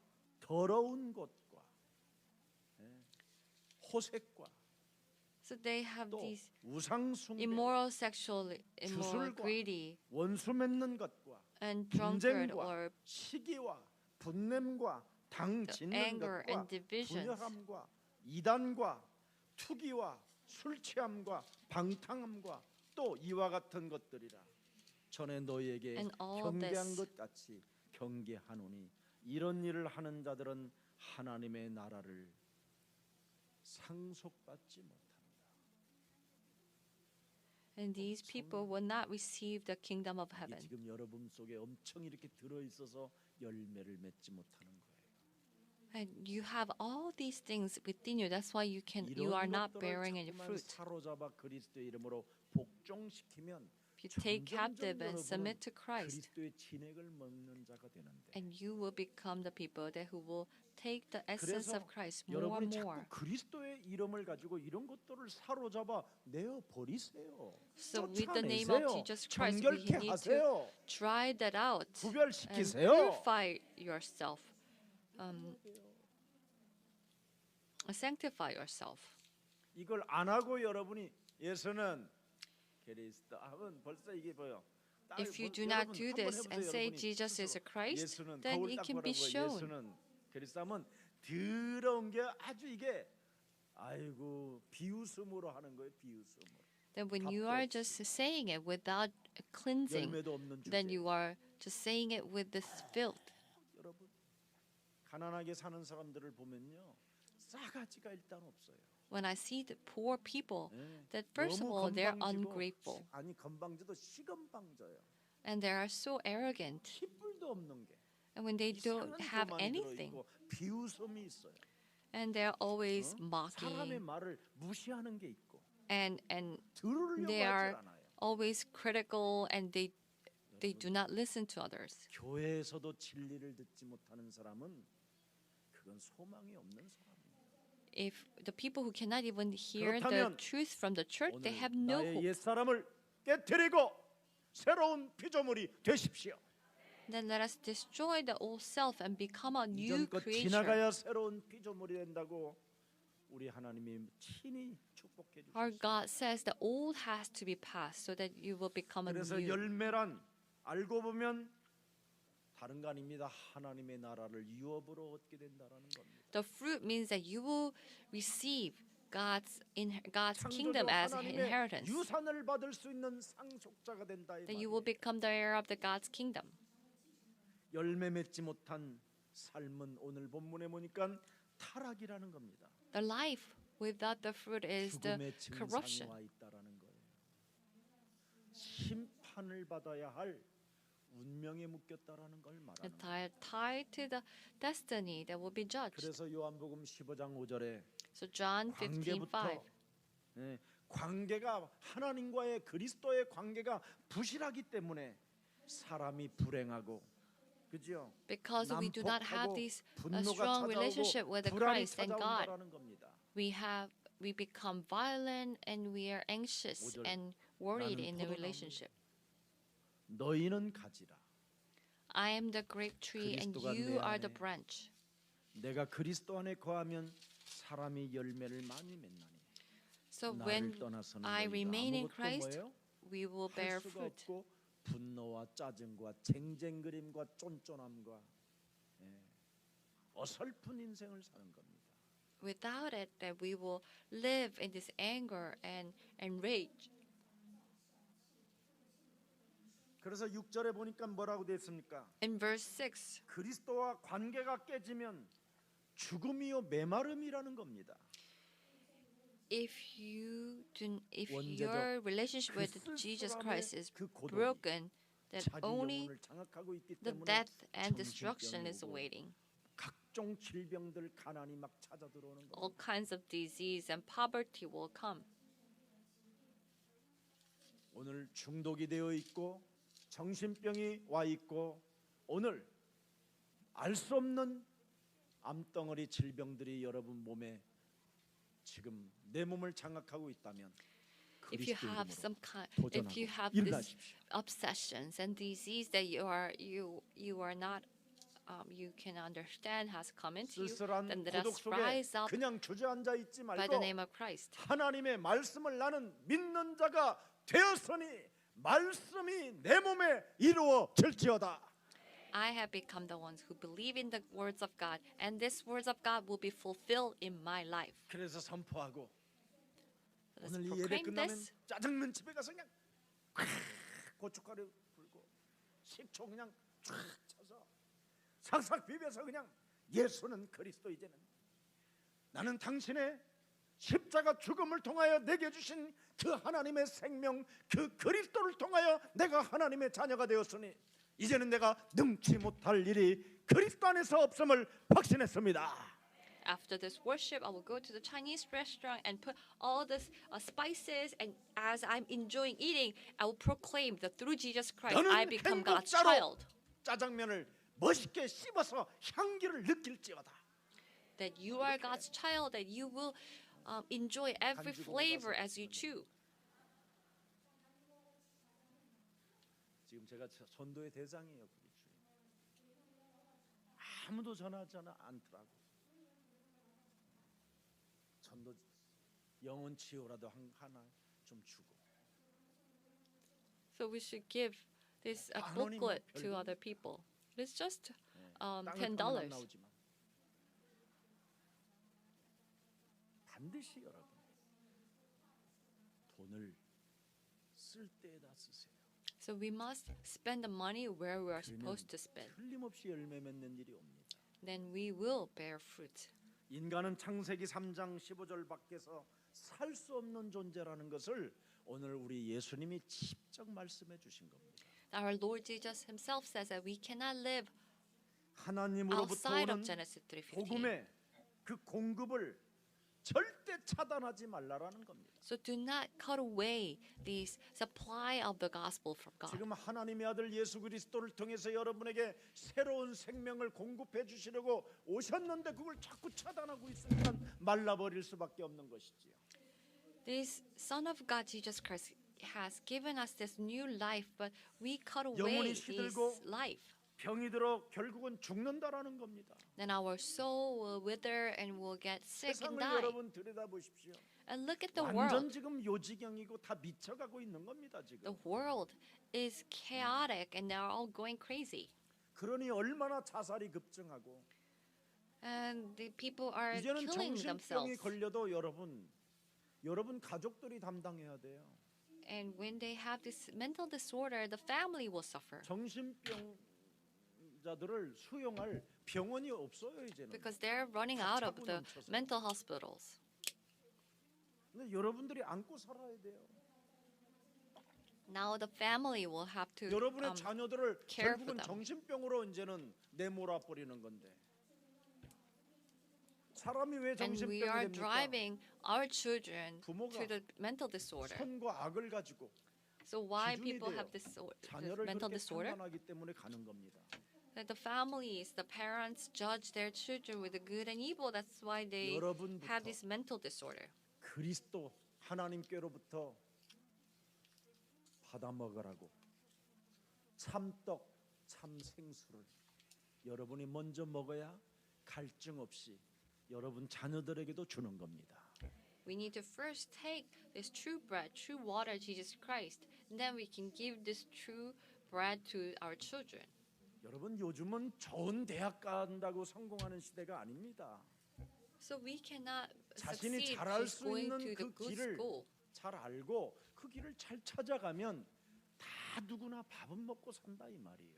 더러운 것과 호색과 So they have 또 these 우상숭배, immoral, sexual, immoral, 주술과 greedy, 원수 맺는 것과 and drunkard 분쟁과 or 시기와 분냄과 당 the 짓는 anger 것과 and divisions. 분열함과 이단과 투기와 술 취함과 방탕함과 또 이와 같은 것들이라 전에 너희에게 And all 경계한 this. 것 같이 경계하노니 이런 일을 하는 자들은 하나님의 나라를 상속받지 못한다. And these people will not receive the kingdom of 이게 heaven. 지금 여러분 속에 엄청 이렇게 들어 있어서 열매를 맺지 못하는 거예요. And you have all these things within you. That's why you are 이런 not 것들을 bearing any 자꾸만 fruit. 사로잡아 그리스도의 이름으로 복종시키면 If you take 점점점 captive and 여러분은 submit to Christ, 그리스도의 진액을 먹는 자가 되는데 and you will become the people that who will take the essence 그래서 of Christ more 여러분이 and 자꾸 more. 그리스도의 이름을 가지고 이런 것들을 사로잡아 내어 버리세요. So with the name of 쫓아내세요. Jesus Christ, we 정결케 need to 하세요. try that out and 구별시키세요. purify yourself, sanctify yourself. 이걸 안 하고 여러분이 예수는 그리스도 하면 벌써 이게 보여. If you do not do this and say Jesus is a Christ, then it can be shown. 예수는 그리스도 하면 더러운 게 아주 이게 아이고 비웃음으로 하는 거예요. 비웃음으로. Then when you are just saying it without cleansing, 열매도 없는 then 주제. you are just saying it with this filth. 여러분 가난하게 사는 사람들을 보면요 싸가지가 일단 없어요. When I see the poor people, 예. that first of 너무 all they're 건방지고 ungrateful 아니 건방져도 시건방져요. and they are so arrogant. 핏불도 없는 게 And when they don't 이상한 have 교만이 anything, 들어있고 비웃음이 있어요. and they're always 사람의 mocking 말을 무시하는 게 있고 and 들으려고 they are 하지 않아요. always critical and they do not listen to others. 교회에서도 진리를 듣지 못하는 사람은 그건 소망이 없는 사람이에요. If the people who cannot even hear the 그렇다면 truth from the church, they 오늘 have no 나의 hope. 옛 사람을 깨뜨리고 새로운 피조물이 되십시오. Then let us destroy the old self and become a new 이전 것 creature. 지나가야 새로운 피조물이 된다고 우리 하나님이 친히 축복해 Our 주셨어요. God says the old has to be passed so that you will become a 그래서 new. 열매란 알고 보면 다른 거 아닙니다. 하나님의 나라를 유업으로 얻게 된다라는 겁니다. The fruit means that you will receive God's 창조주 kingdom as 하나님의 inheritance. 유산을 받을 수 있는 상속자가 된다 이 That you will 말이에요. become the heir of the God's kingdom. 열매 맺지 못한 삶은 오늘 본문에 보니까 타락이라는 겁니다. The life without the fruit is the 죽음의 corruption. 증상에 와 있다라는 거예요. 심판을 받아야 할 운명에 묶였다라는 걸 말하는 거예요. Tied to the destiny that will be judged. 그래서 요한복음 15장 5절에 So John 15:5. 관계부터 관계가 하나님과의 그리스도의 관계가 부실하기 때문에 사람이 불행하고 그죠? Because we do not have 난폭하고 this 분노가 strong relationship 찾아오고 with the 불안이 Christ and God, 찾아온다라는 겁니다. we become violent and we are anxious 5절. and worried 나는 in the 포도나무요. relationship. 너희는 가지라. I am the grapevtree and 그리스도가 you 내 are the 안에 branch. 내가 그리스도 안에 거하면 사람이 열매를 많이 맺나니. So 나를 when 떠나서는 I 너희가 remain in 아무것도 Christ, 뭐예요? we will 할 bear 수가 fruit. 없고 분노와 짜증과 쟁쟁그림과 쫀쫀함과 어설픈 인생을 사는 겁니다. Without it, that we will live in this anger and rage. 그래서 6절에 보니까 뭐라고 되어 있습니까? In verse 6, 그리스도와 관계가 깨지면 죽음이요 메마름이라는 겁니다. if you if 원죄적 your relationship 그 with Jesus Christ 쓸쓸함의 is 그 고독이 broken, then 자기 only 영혼을 장악하고 있기 the 때문에 death and destruction 정신병이 is 오고 waiting. 각종 질병들 가난이 막 찾아 들어오는 All 겁니다. kinds of disease and poverty will come. 오늘 중독이 되어 있고 정신병이 와 있고 오늘 알 수 없는 암덩어리 질병들이 여러분 몸에 지금 내 몸을 장악하고 있다면 If you 그리스도 have 이름으로 some kind, if you 도전하고 have this 일어나십시오. obsessions and disease that you are not you can understand has come into you, 쓸쓸한 then let 고독 us 속에 rise up 그냥 주저앉아 있지 by the 말고 name of Christ. 하나님의 말씀을 나는 믿는 자가 되었으니 말씀이 내 몸에 이루어질지어다. I have become the ones who believe in the words of God, and these words of God will be fulfilled in my life. 그래서 선포하고 Let us 오늘 이 예배 proclaim 끝나면 this. 짜장면 집에 가서 그냥 콱 고춧가루 불고 식초 그냥 쫙 쳐서 삭삭 비벼서 그냥 예수는 그리스도 이제는 나는 당신의 십자가 죽음을 통하여 내게 주신 그 하나님의 생명 그 그리스도를 통하여 내가 하나님의 자녀가 되었으니 이제는 내가 능치 못할 일이 그리스도 안에서 없음을 확신했습니다. After this worship, I will go to the Chinese restaurant and put all the spices. And as I'm enjoying eating, I will proclaim that through Jesus Christ, I 너는 become God's 행복자로 child. 짜장면을 멋있게 씹어서 향기를 느낄지어다. That you are God's child. That you will enjoy every 간주고 flavor 가서 as you chew. 지금 제가 전도의 대상이에요. 그게 주님. 아무도 전하지 않더라고. 전도 영혼 치유라도 하나 좀 주고. So we should give this 안원이면 booklet to 별로. other people. It's just 땅을 $10. 파면 안 나오지만 반드시 여러분 돈을 쓸 때에다 쓰세요. So we must spend the money where we are 그러면 supposed to spend. 틀림없이 열매 맺는 일이 옵니다. Then we will bear fruit. 인간은 창세기 3장 15절 밖에서 살 수 없는 존재라는 것을 오늘 우리 예수님이 직접 말씀해 주신 겁니다. Our Lord Jesus Himself says that we cannot live 하나님으로부터 outside of 오는 Genesis 3:15. 복음의 그 공급을 절대 차단하지 말라라는 겁니다. So do not cut away the supply of the gospel from God. 지금 하나님의 아들 예수 그리스도를 통해서 여러분에게 새로운 생명을 공급해 주시려고 오셨는데 그걸 자꾸 차단하고 있으니까 말라버릴 수밖에 없는 것이지요. This Son of God, Jesus Christ, has given us this new life, but we cut away 영혼이 His 시들고 life. 병이 들어 결국은 죽는다라는 겁니다. Then our soul will wither and will get sick and 세상을 die. 여러분 들여다보십시오. And look at the 완전 world. 지금 요지경이고 다 미쳐가고 있는 겁니다. The 지금. world is chaotic and they're all going crazy. 그러니 얼마나 자살이 급증하고 And the people are 이제는 killing 정신병이 themselves. 걸려도 여러분 가족들이 담당해야 돼요. And when they have this mental disorder, the family will suffer. 정신병자들을 수용할 병원이 없어요 이제는. Because they're running 다 out of 차고 the 넘쳐서. mental hospitals. 근데 여러분들이 안고 살아야 돼요. Now the family will have to 여러분의 자녀들을 care for 결국은 them. 정신병으로 이제는 내몰아 버리는 건데. 사람이 왜 And we 정신병이 are 됩니까? driving our children 부모가 to the mental disorder. 선과 악을 가지고 So why 기준이 people 돼요. have this 자녀를 mental 그렇게 disorder? 판단하기 때문에 가는 겁니다. That the families, the parents judge their children with the good and evil. That's why they 여러분부터 have this mental disorder. 그리스도 하나님께로부터 받아 먹으라고 참떡 참생수를 여러분이 먼저 먹어야 갈증 없이 여러분 자녀들에게도 주는 겁니다. We need to first take this true bread, true water, Jesus Christ, and then we can give this true bread to our children. 여러분 요즘은 좋은 대학 간다고 성공하는 시대가 아닙니다. So we cannot 자신이 succeed 잘할 just 수 going 있는 to the 그 good 길을 school. 잘 알고 그 길을 잘 찾아가면 다 누구나 밥은 먹고 산다 이 말이에요.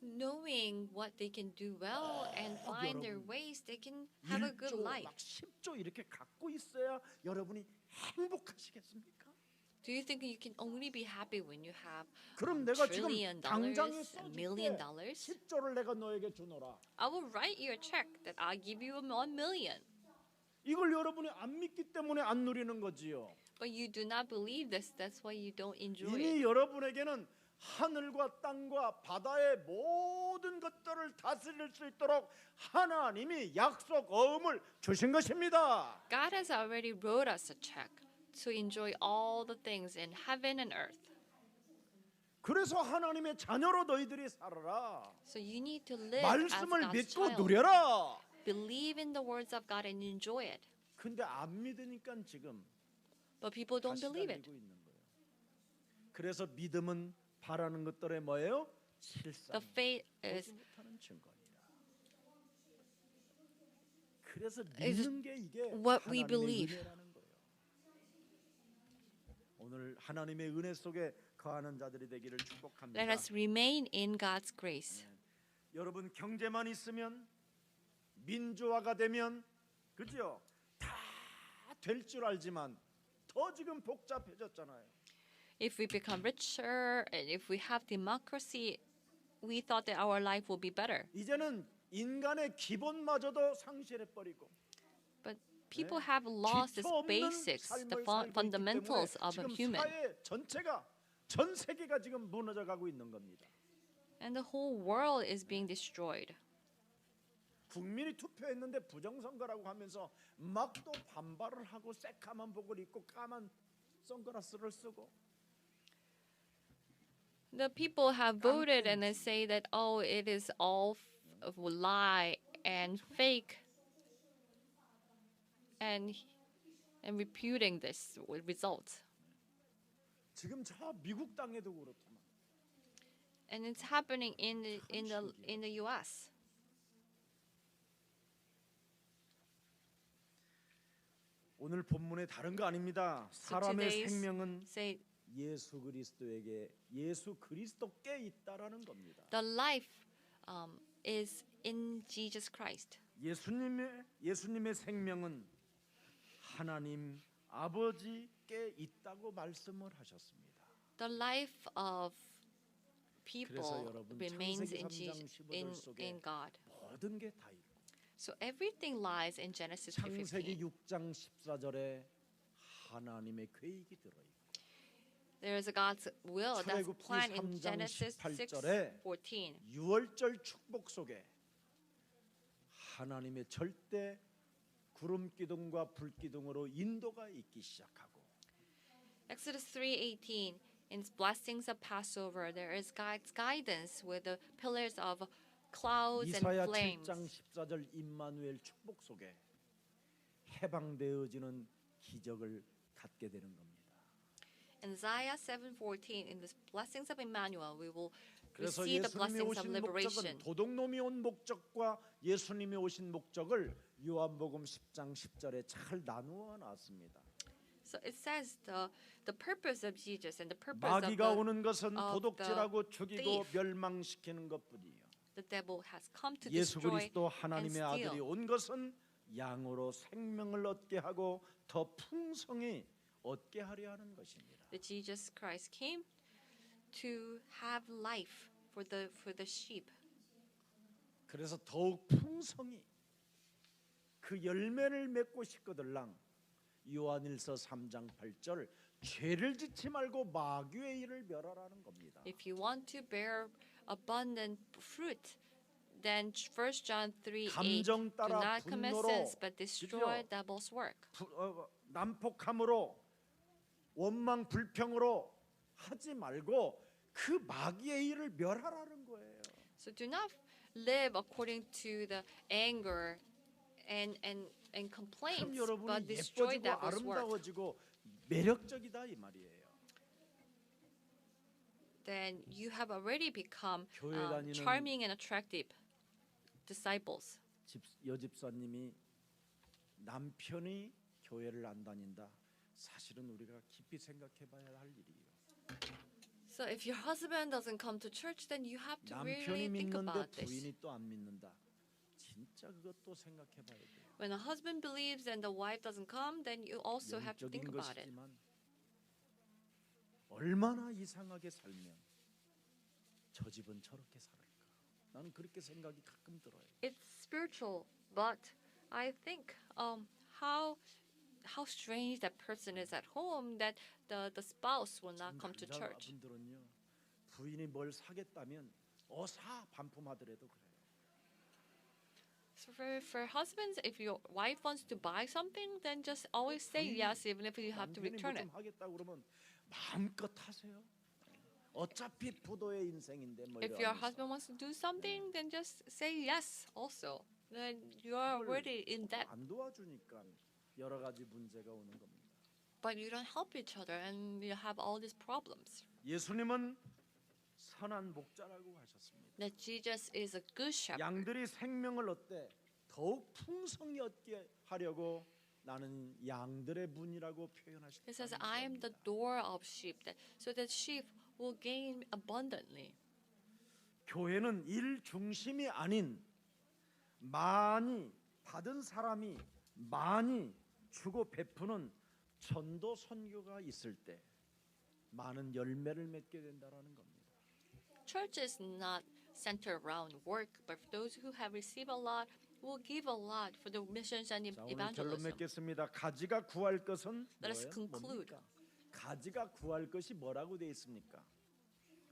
knowing what they can do well and find their 여러분, ways, they can have a good 1조 life. 막 10조 이렇게 갖고 있어야 여러분이 행복하시겠습니까? Do you think you can only be happy when you have 그럼 내가 지금 $1 trillion, 당장에 $1 million? 써줄게. 10조를 내가 너에게 주노라. I will write you a check that I'll give you 1 million. 이걸 여러분이 안 믿기 때문에 안 누리는 거지요. But you do not believe this. That's why you don't enjoy 이미 it. 여러분에게는 하늘과 땅과 바다의 모든 것들을 다스릴 수 있도록 하나님이 약속 어음을 주신 것입니다. God has already wrote us a check to enjoy all the things in heaven and earth. 그래서 하나님의 자녀로 너희들이 살아라. So you need to live as 말씀을 God's 믿고 child. 누려라. Believe in the words of God and enjoy it. 근데 안 믿으니까 지금 But people don't 다시 believe it. 달리고 있는 거예요. 그래서 믿음은 바라는 것들의 뭐예요? 실상. The faith is 보지 못하는 증거니라. 그래서 is 믿는 게 이게 what we 하나님의 believe. 은혜라는 거예요. 오늘 하나님의 은혜 속에 거하는 자들이 되기를 축복합니다. Let us remain in God's grace. 여러분 경제만 있으면 민주화가 되면 그죠? 다 될 줄 알지만 더 지금 복잡해졌잖아요. If we become richer and if we have democracy, we thought that our life will be better. 이제는 인간의 기본마저도 상실해 버리고 But people have lost its 기초 없는 basics, the 삶을 살고 있기 fundamentals 때문에 of a 지금 human. 사회 전체가 전 세계가 지금 무너져 가고 있는 겁니다. And the whole world is being destroyed. 국민이 투표했는데 부정선거라고 하면서 막 또 반발을 하고 새까만 복을 입고 까만 선글라스를 쓰고 The people have voted and then say that, oh, it is all lie and fake, and reputing this result. 지금 저 미국 땅에도 그렇더만. And it's happening in the U.S. 오늘 본문에 다른 거 아닙니다. So 사람의 today's 생명은 say 예수 그리스도께 있다라는 겁니다. the life is in Jesus Christ. 예수님의 생명은 하나님 아버지께 있다고 말씀을 하셨습니다. The life of 그래서 people 여러분 remains 창세기 in 3장 Jesus, 15절 속에 in God. 모든 게 다 있고 So everything lies in Genesis 창세기 3:15. 6장 14절에 하나님의 계획이 들어 있고 There is a God's will that's 출애굽기 planned in 3장 Genesis 18절에 6:14. 유월절 축복 속에 하나님의 절대 구름 기둥과 불 기둥으로 인도가 있기 시작하고 Exodus 3:18. In blessings of Passover, there is God's guidance with the pillars of clouds and 이사야 flames. 7장 14절 임마누엘 축복 속에 해방되어지는 기적을 갖게 되는 겁니다. In Isaiah 7:14, in the blessings of Emmanuel, we will 그래서 receive the 예수님이 blessings of 오신 목적은 liberation. 도둑놈이 온 목적과 예수님이 오신 목적을 요한복음 10장 10절에 잘 나누어 놨습니다. So it says the purpose of Jesus and the purpose 마귀가 of 오는 것은 of 도둑질하고 the 죽이고 thief. 멸망시키는 것뿐이에요. the devil has come to 예수 destroy 그리스도 and 하나님의 아들이 steal. 온 것은 양으로 생명을 얻게 하고 더 풍성히 얻게 하려 하는 것입니다. That Jesus Christ came to have life for the sheep. 그래서 더욱 풍성히 그 열매를 맺고 싶거들랑 요한일서 3장 8절 죄를 짓지 말고 마귀의 일을 멸하라는 겁니다. If you want to bear abundant fruit, then 1 John 3:8 감정 do 따라 not commit 분노로, sins but destroy 그죠? devil's work. 난폭함으로 원망 불평으로 하지 말고 그 마귀의 일을 멸하라는 거예요. So do not live according to the anger and 그럼 complaints, but 여러분이 destroy 예뻐지고 devil's work. 아름다워지고 매력적이다 이 말이에요. Then you have already become 교회 다니는 charming and attractive disciples. 여집사님이 남편이 교회를 안 다닌다. 사실은 우리가 깊이 생각해봐야 할 일이에요. So if your husband doesn't come to church, then you have to 남편이 really think 믿는데 about this. 부인이 또 안 믿는다. 진짜 그것도 생각해 봐야 돼요. When a husband believes and the wife doesn't come, then you also have to think 영적인 about it. 것이지만 얼마나 이상하게 살면 저 집은 저렇게 살을까? 나는 그렇게 생각이 가끔 들어요. It's spiritual, but I think how strange that person is at home that the spouse will not come to church. 분들은요 부인이 뭘 사겠다면 사 반품하더라도 그래요. So for husbands, if your wife wants to buy something, then just always say yes, even if you have to 남편이 return it. 뭐좀 하겠다 그러면 마음껏 하세요. 어차피 부도의 인생인데 뭐 If your 이러면서. husband wants to do something, then just say yes also. Then you are already in that, 안 도와주니까 여러 가지 문제가 오는 겁니다. but you don't help each other and you have all these problems. 예수님은 선한 목자라고 하셨습니다. That Jesus is a good shepherd. 양들이 생명을 얻되 더욱 풍성히 얻게 하려고 나는 양들의 문이라고 표현하셨다. He says, I am the door of sheep, so that sheep will gain abundantly. 교회는 일 중심이 아닌 많이 받은 사람이 많이 주고 베푸는 전도 선교가 있을 때 많은 열매를 맺게 된다라는 겁니다. Church is not centered around work, but for those who have received a lot will give a lot for the missions and 자, 오늘 결론 evangelism. 맺겠습니다. 가지가 구할 것은 Let us 뭐예요? conclude. 뭡니까? 가지가 구할 것이 뭐라고 되어 있습니까?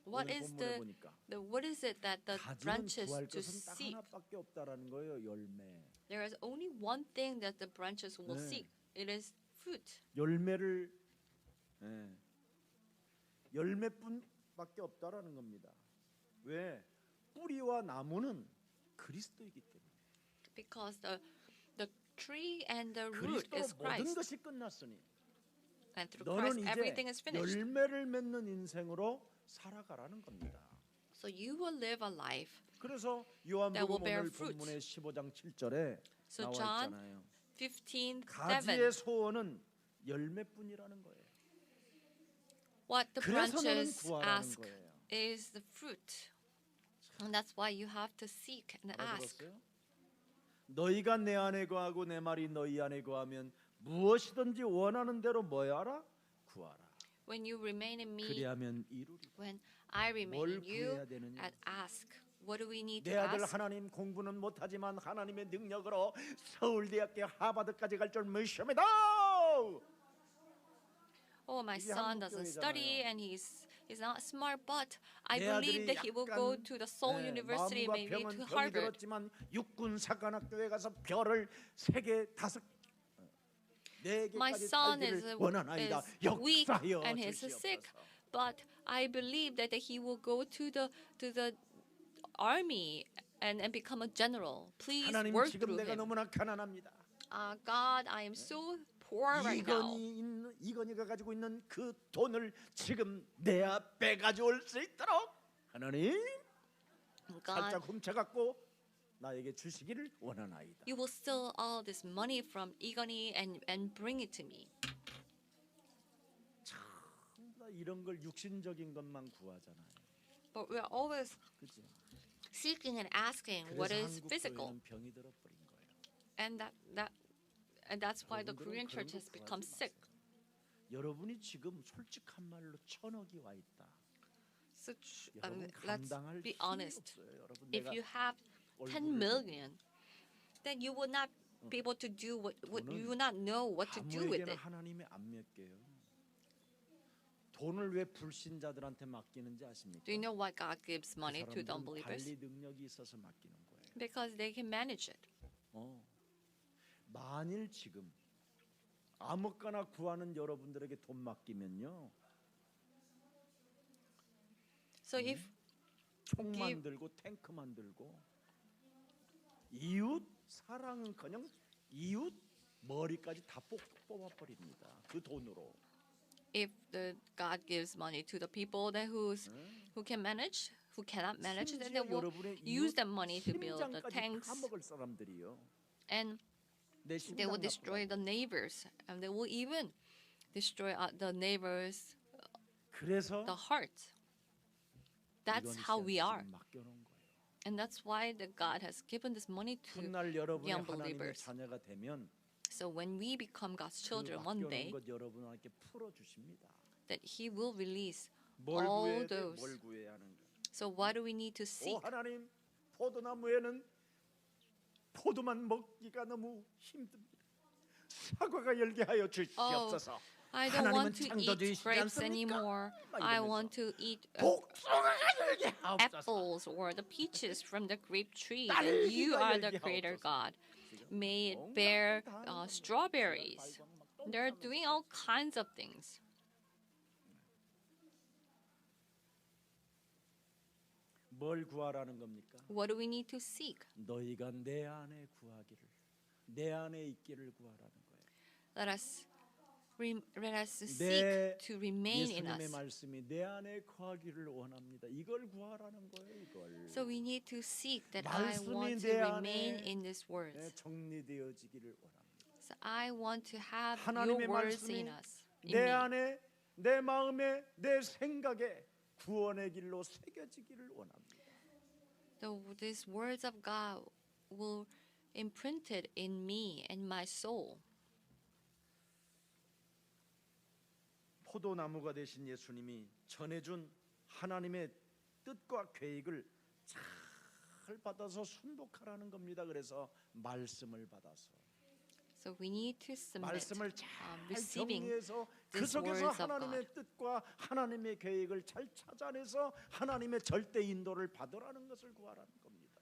What 오늘 is 본문에 보니까 what is it that the 가지는 branches 구할 to 것은 딱 seek? 하나밖에 없다라는 거예요. 열매. There is only one thing that the branches will 네. seek. It is fruit. 열매를 열매뿐밖에 없다라는 겁니다. 왜? 뿌리와 나무는 그리스도이기 때문에. Because the tree and the root 그리스도로 is 모든 Christ. 것이 끝났으니 And through 너는 Christ, 이제 everything is finished. 열매를 맺는 인생으로 살아가라는 겁니다. So you will live a life. 그래서 That 요한복음 will bear 오늘 fruit. 본문의 15장 7절에 So 나와 John 있잖아요. 15:7. 가지의 소원은 열매뿐이라는 거예요. What the 그래서 너는 branches 구하라는 ask 거예요. is the fruit. And that's why you have to seek and ask. 알아들었어요? 너희가 내 안에 거하고 내 말이 너희 안에 거하면 무엇이든지 원하는 대로 뭐하라? 구하라. When you remain in me, 그리하면 이루리. when I remain 뭘 in you, 구해야 되느냐? and ask. What do we need to 내 아들 ask? 하나님 공부는 못하지만 하나님의 능력으로 서울대학교 하버드까지 갈 줄 믿습니다. Oh, my 이게 son 한국 doesn't 교회잖아요. study and he's not smart, but I 내 believe 아들이 that he will go 약간, to the Seoul University, 마음과 maybe 병은 to 병이 Harvard. 들었지만 육군사관학교에 가서 별을 3개 5 My 4개까지 son is 달기를 원하나이다. weak 역사하여 and he's sick, 주시옵소서. but I believe that he will go to the army and become a general. Please 하나님 work 지금 through 내가 him. 너무나 가난합니다. God, I am so poor right now. 이건희가 가지고 있는 그 돈을 지금 내 앞에 가져올 수 있도록 하나님 God, 살짝 훔쳐갖고 나에게 주시기를 원하나이다. you will steal all this money from Igoni and bring it to me. 전부 다 이런 걸 육신적인 것만 구하잖아요. But we are always 그렇지? seeking and asking what 그래서 is 한국 physical, 교회는 병이 들어버린 거예요. and that's why the 여러분들은 Korean 그런 church 거 has become 구하지 sick. 마세요. 여러분이 지금 솔직한 말로 1,000억이 와 있다. So 여러분 let's 감당할 be 힘이 honest. 없어요. 여러분 If 내가 you have 10 million, then you will not be able to do what you will not know what to do with 아무에게나 it. 하나님이 안 맡겨요. 돈을 왜 불신자들한테 맡기는지 아십니까? Do you know why God gives money to the 그 사람들은 unbelievers? 관리 능력이 있어서 맡기는 거예요. Because they can manage it. 만일 지금 아무거나 구하는 여러분들에게 돈 맡기면요, So if 총 give- 만들고 탱크 만들고 이웃 사랑은커녕 이웃 머리까지 다 뽑아버립니다. 그 돈으로. if the God gives money to the people that who can manage, who cannot manage, then they 심지어 will 여러분의 use 이웃 that money to build the 심장까지 tanks, 다 먹을 사람들이요. and 내 they will 심장 destroy 나쁘다. the neighbors, and they will even destroy the neighbors' 그래서 the heart. That's 이건 how we are. 지금 맡겨놓은 거예요. And that's why the God has given this money to 훗날 여러분이 young 하나님의 believers. 자녀가 되면 So when we become God's 그 children one 맡겨놓은 day, 것 여러분에게 풀어주십니다. that He will release 뭘 all 구해야 돼? those. 뭘 구해야 하는 거예요? So what do we need to 오 seek? 하나님, 포도나무에는 포도만 먹기가 너무 힘듭니다. 사과가 열게 하여 주시옵소서. I don't 하나님은 want to eat 창조주이시지 grapes 않습니까? anymore. 막 I 이러면서 want to eat 복숭아가 열게 하옵소서. apples or the peaches from the grape tree. 딸기가 And you are the 열게 creator 하옵소서. God. 지금 May it 온갖 bear 다 하는 겁니다. strawberries. 발광 막 They're 똥 doing 싸면서. all kinds of things. 뭘 구하라는 겁니까? What do we need to seek? 너희가 내 안에 구하기를, 내 안에 있기를 구하라는 거예요. Let us 내 seek to remain in 예수님의 us. 말씀이 내 안에 거하기를 원합니다. 이걸 구하라는 거예요. 이걸. So we need to seek that I 말씀이 want to 내 remain 안에 in these words. 네, 정리되어지기를 원합니다. So I want to have 하나님의 your words 말씀이 in us. In 내 me. 안에, 내 마음에, 내 생각에 구원의 길로 새겨지기를 원합니다. These words of God will imprinted in me and my soul. 포도나무가 되신 예수님이 전해준 하나님의 뜻과 계획을 잘 받아서 순복하라는 겁니다. 그래서 말씀을 받아서 So we need to submit, 말씀을 잘 receiving 정리해서 그 these 속에서 words of 하나님의 God. 뜻과 하나님의 계획을 잘 찾아내서 하나님의 절대 인도를 받으라는 것을 구하라는 겁니다.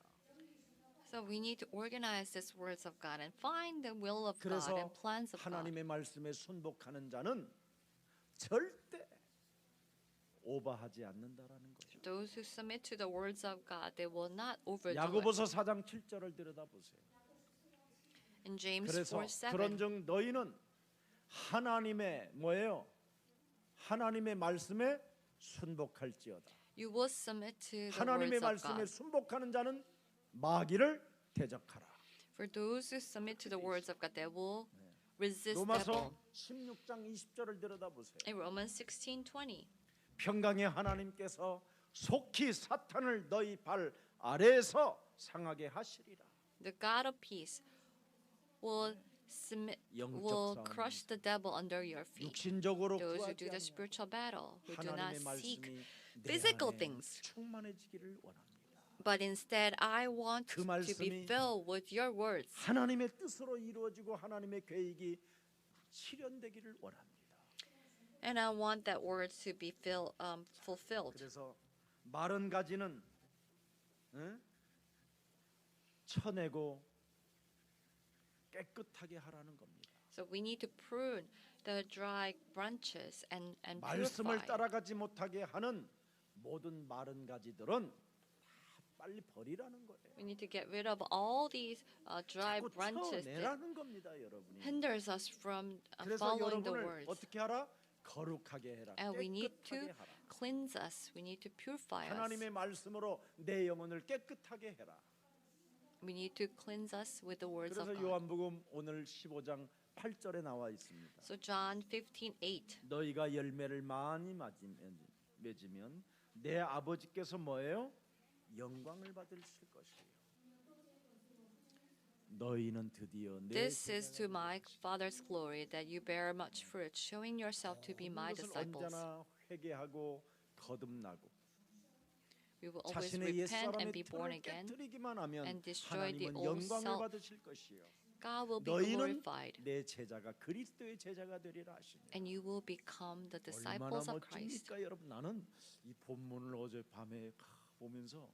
So we need to organize these words of God and find the will of God 그래서 and plans of God. 하나님의 말씀에 순복하는 자는 절대 오버하지 않는다라는 거죠. Those who submit to the words of God, they will not overdo it. 야고보서 4장 7절을 들여다보세요. In James 그래서 4:7, 그런즉 너희는 하나님의 뭐예요? 하나님의 말씀에 순복할지어다. you will submit to the 하나님의 words of 말씀에 God. 순복하는 자는 마귀를 대적하라. For those who submit to the words of God, they will resist 로마서 devil. 16장 20절을 들여다보세요. In Romans 16:20, 평강의 하나님께서 속히 사탄을 너희 발 아래에서 상하게 하시리라. the God of peace will 영적 will 싸움. crush the devil under your feet. 육신적으로 Those who 구하지 do the 않는 spiritual battle, who do not 하나님의 seek 말씀이 내 physical 안에 things. 충만해지기를 원합니다. But instead, I want 그 to be 말씀이 filled with your words. 하나님의 뜻으로 이루어지고 하나님의 계획이 실현되기를 원합니다. And I want that words to be fulfilled. 그래서 마른 가지는 쳐내고 깨끗하게 하라는 겁니다. So we need to prune the dry branches and 말씀을 purify. 따라가지 못하게 하는 모든 마른 가지들은 다 빨리 버리라는 거예요. We need to get rid of all these dry 자꾸 branches that 쳐내라는 겁니다, 여러분이. hinders us from 그래서 following the 여러분을 words. 어떻게 하라? 거룩하게 해라. And we need to 깨끗하게 하라. cleanse us. We need to purify us. 하나님의 말씀으로 내 영혼을 깨끗하게 해라. We need to cleanse us with the words of 그래서 God. 요한복음 오늘 15장 8절에 나와 있습니다. So John 15:8. 너희가 열매를 많이 맺으면 내 아버지께서 뭐예요? 영광을 받으실 것이에요. 너희는 드디어 내 This is to my Father's glory that you bear much fruit, showing yourself to be my 것을 disciples. 언제나 회개하고 거듭나고 We will always 자신의 repent and 옛사람의 be born 틀을 again. 깨뜨리기만 하면 and destroy the 하나님은 old 영광을 self. 받으실 것이요. God will be 너희는 glorified, 내 제자가 그리스도의 제자가 되리라 하시니 and you will become the 얼마나 disciples of Christ. 멋집니까 여러분. 나는 이 본문을 어제 밤에 보면서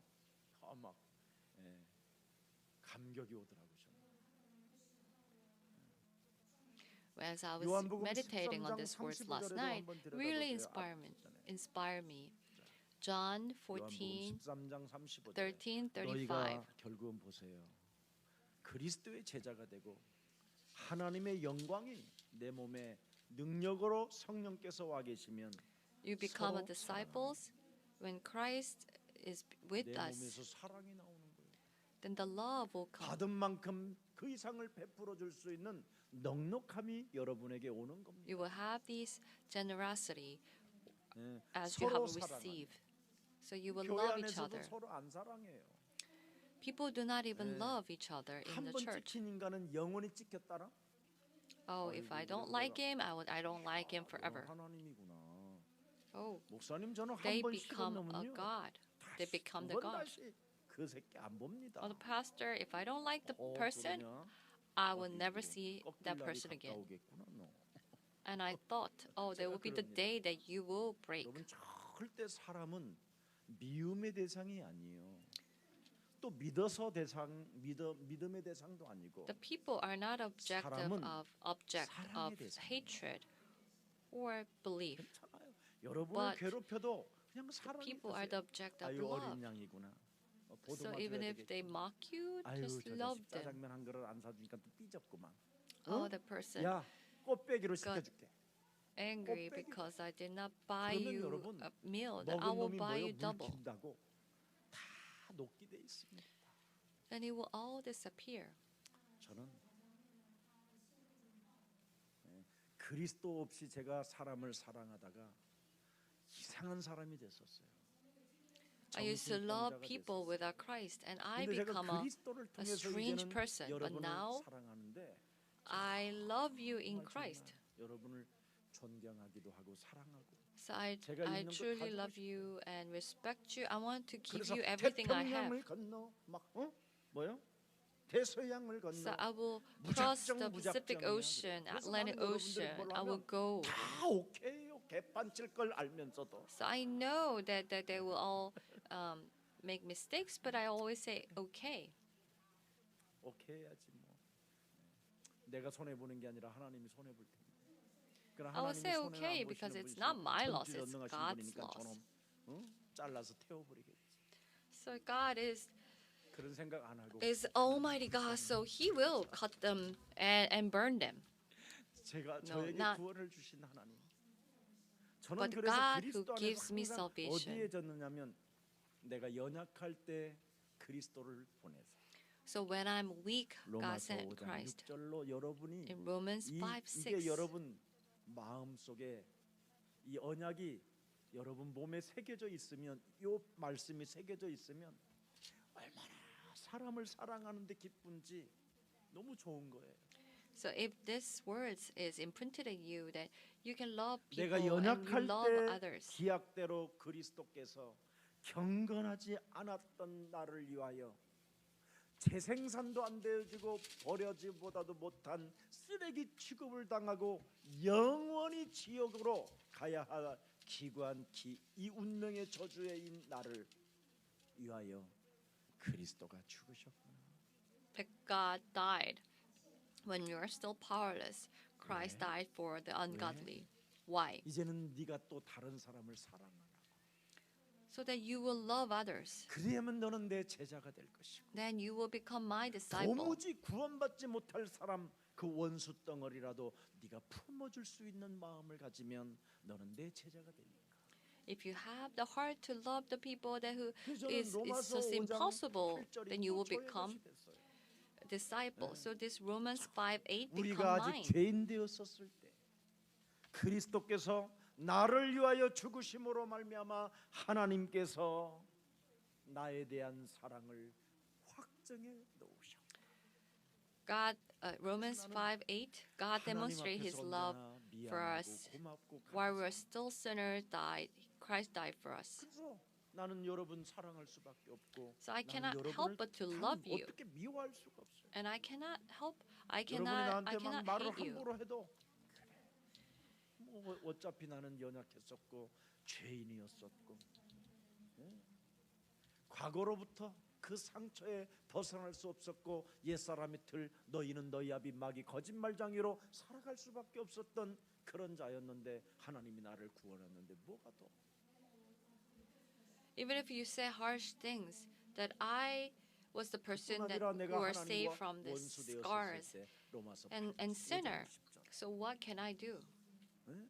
막 감격이 오더라고요. As I was 요한복음 meditating on 13장 these words 35절에도 last night, 한번 really 들여다보세요. inspire me. John 14, 13장 35절 13, 35. 너희가 결국은 보세요. 그리스도의 제자가 되고 하나님의 영광이 내 몸에 능력으로 성령께서 와 계시면 You become a 서로 disciples when Christ is with 내 us. 몸에서 사랑이 나오는 거예요. Then the love will come. 받은 만큼 그 이상을 베풀어 줄 수 있는 넉넉함이 여러분에게 오는 겁니다. You will have this generosity 예, as you 서로 have 사랑하는 received. So you will 교회 love each 안에서도 other. 서로 안 사랑해요. People do not even 네. love each other in 한 the 번 church. 찍힌 인간은 영원히 찍혔다라. Oh, if I 아이고, don't 그래서 like 내가, him, I don't like him 너는 forever. 하나님이구나. Oh, 목사님 저는 한 they 번 시간 become a 넘으면요. god. They become the 두번 god. 다시 그 새끼 안 봅니다. Or the pastor, if I don't like the person, 그러냐? I will never 어디고 see 꺾일 that 날이 person again. 가까우겠구나, 너. And I thought, oh, there will be the day that you will break. 여러분 절대 사람은 미움의 대상이 아니에요. 또 믿음의 대상도 아니고. The people are not object 사람은 of 사랑의 대상이에요. hatred or belief. 괜찮아요. 여러분을 But 괴롭혀도 그냥 사랑해 People are the 주세요. object of 아유 어린 love. 양이구나. So even if they mock you, 아유 just 저 love 자식 them. 짜장면 한 그릇 안 사주니까 또 삐졌구만. Oh, the person 야 꽃배기로 시켜줄게. angry 꽃배기. because I did not buy 그러면 you 여러분, a meal. Then I 먹은 will 놈이 buy 뭐요? you double. 물킨다고 다 녹게 돼 있습니다. Then it will all disappear. 저는 그리스도 없이 제가 사람을 사랑하다가 이상한 사람이 됐었어요. I used to love 정신병자가 people 됐었어요. without Christ, and I 근데 제가 become a 그리스도를 통해서 strange 이제는 person. But 여러분을 now 사랑하는데 I love you in 정말 Christ. 여러분을 존경하기도 하고 사랑하고 So I 제가 있는 거 truly 가지고 love you and respect you. I want to give 그래서 you everything I have. 태평양을 건너 막 뭐요? 대서양을 건너 So I will cross the 무작정, Pacific 무작정이야. Ocean, 그래서 Atlantic 나는 여러분들이 Ocean. 뭘 I will 하면 go. 다 오케이요. 개판칠 걸 알면서도 So I know that they will all make mistakes, but I always say okay. 오케이 해야지 뭐. 내가 손해 보는 게 아니라 하나님이 손해 볼 테니까. 그러나 I will say 하나님이 손해를 okay 안 because 보시는 it's not my loss, 분이시고 it's 전지전능하신 God's 분이니까 loss. 저놈 잘라서 태워버리겠지. So God 그런 생각 안 하고 is Almighty God, so He will cut them and burn them. 제가 No, 저에게 not- 구원을 주신 하나님. 저는 But 그래서 God 그리스도 who 안에서 gives me 항상 salvation. 어디에 졌느냐면 내가 연약할 때 그리스도를 보내서 So when I'm weak, God 로마서 sent 5장 Christ. 6절로 여러분이 In Romans 5, 이게 6. 여러분 마음 속에 이 언약이 여러분 몸에 새겨져 있으면 이 말씀이 새겨져 있으면 얼마나 사람을 사랑하는데 기쁜지 너무 좋은 거예요. So if this words is imprinted in you, that you can love people 내가 and you 연약할 love 때 others. 기약대로 그리스도께서 경건하지 않았던 나를 위하여 재생산도 안 되어지고 버려지보다도 못한 쓰레기 취급을 당하고 영원히 지옥으로 가야 할 기구한 이 운명의 저주의 나를 위하여 그리스도가 죽으셨구나. That God died when you are still powerless. Christ died for the ungodly. Why? 이제는 네가 또 다른 사람을 사랑하라. So that you will love others. 그리하면 너는 내 제자가 될 것이고 Then you will become my disciple. 도무지 구원받지 못할 사람 그 원수 덩어리라도 네가 품어줄 수 있는 마음을 가지면 너는 내 제자가 되니까. If you have the heart to love the people that who 그래서 저는 is 로마서 just 5장 impossible, 8절이 then you 또 will 저의 become 것이 됐어요. disciple. So this Romans 5:8 우리가 become 아직 mine. 죄인 되었었을 때 그리스도께서 나를 위하여 죽으심으로 말미암아 하나님께서 나에 대한 사랑을 확정해 놓으셨고 God, Romans 5:8, God demonstrated His love for us 고맙고 while we 감사하고 were still sinners. Christ died for us. 그래서 나는 여러분 사랑할 수밖에 없고 So I 나는 cannot 여러분을 help but to 참 love you, 어떻게 미워할 수가 없어요. and I cannot help. I 여러분이 cannot 나한테 막 말을 hate you. 함부로 해도 뭐 어차피 나는 연약했었고 죄인이었었고 과거로부터 그 상처에 벗어날 수 없었고 옛사람이 틀 너희는 너희 아비 마귀 거짓말장이로 살아갈 수밖에 없었던 그런 자였는데 하나님이 나를 구원했는데 뭐가 더 Even if you say harsh things, that I was the person that 아니라 who 내가 were saved 하나님과 from the 원수 scars 되었을 때 로마서 and 8장 sinner. 10절. So what can I do? 네?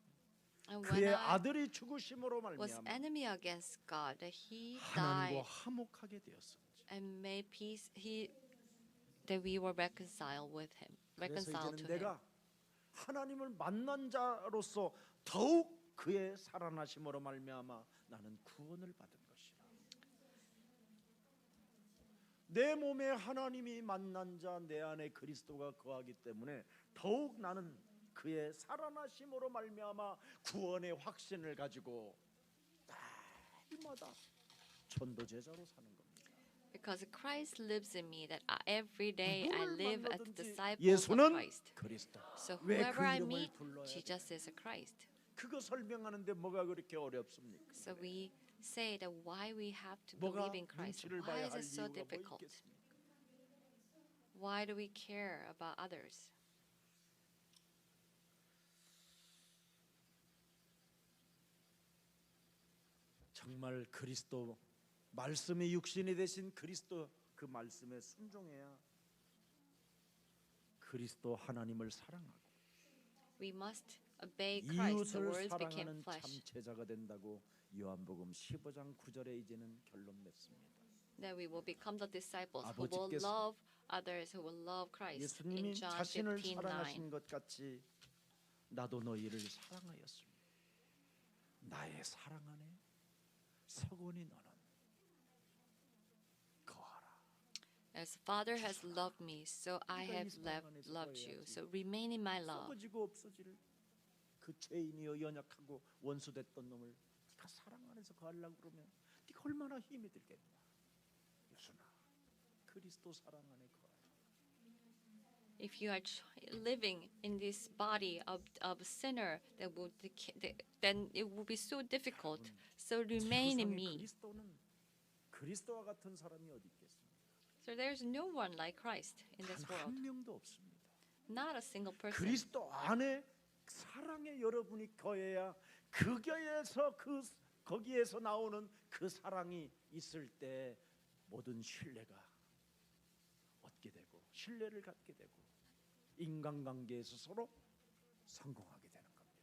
And when 그의 I 아들이 죽으심으로 was 말미암아 enemy against God, that He 하나님과 died 화목하게 되었습니다. and made peace. That we were reconciled with Him, 그래서 reconciled 이제는 to Him. 내가 하나님을 만난 자로서 더욱 그의 살아나심으로 말미암아 나는 구원을 받은 것이라. 내 몸에 하나님이 만난 자 내 안에 그리스도가 거하기 때문에 더욱 나는 그의 살아나심으로 말미암아 구원의 확신을 가지고 날마다 전도 제자로 사는 겁니다. Because Christ lives in me, that every day I 누구를 live as 만나든지 disciple of 예수는 Christ. 그리스도. So 왜 그 whoever I 이름을 meet, 불러야 돼? Jesus is a Christ. 그거 설명하는데 뭐가 그렇게 어렵습니까? So we say that why we have to 뭐가 believe in Christ. 눈치를 Why 봐야 is 할 it so 이유가 뭐 difficult? 있겠습니까? Why do we care about others? 정말 그리스도 말씀이 육신이 되신 그리스도 그 말씀에 순종해야 그리스도 하나님을 사랑하고 We must obey Christ. The 이웃을 words became 사랑하는 참 flesh. 제자가 된다고 요한복음 15장 9절에 이제는 결론 냈습니다. That we will become the disciples who will 아버지께서 love others, who will love Christ. 예수님이 In John 자신을 15:9. 사랑하신 것 같이 나도 너희를 사랑하였습니다. 나의 사랑 안에 서건이 너는 거하라. As Father has loved me, so I 그러니까 이 have 사랑 안에서 loved you. 거해야지. So remain in my love. 썩어지고 없어질 그 죄인이여 연약하고 원수됐던 놈을 네가 사랑 안에서 거하려고 그러면 네가 얼마나 힘이 들겠냐. 예수나 그리스도 사랑 안에 거하라. If you are living in this body of a sinner, then it will be so difficult. So remain in 세상에 me. 그리스도는 그리스도와 같은 사람이 어디 있겠습니까? So there's no one like Christ in this 단 world. 한 명도 없습니다. Not a single person. 그리스도 안에 사랑의 여러분이 거해야 그 교회에서 거기에서 나오는 그 사랑이 있을 때 모든 신뢰가 얻게 되고 신뢰를 갖게 되고 인간관계에서 서로 성공하게 되는 겁니다.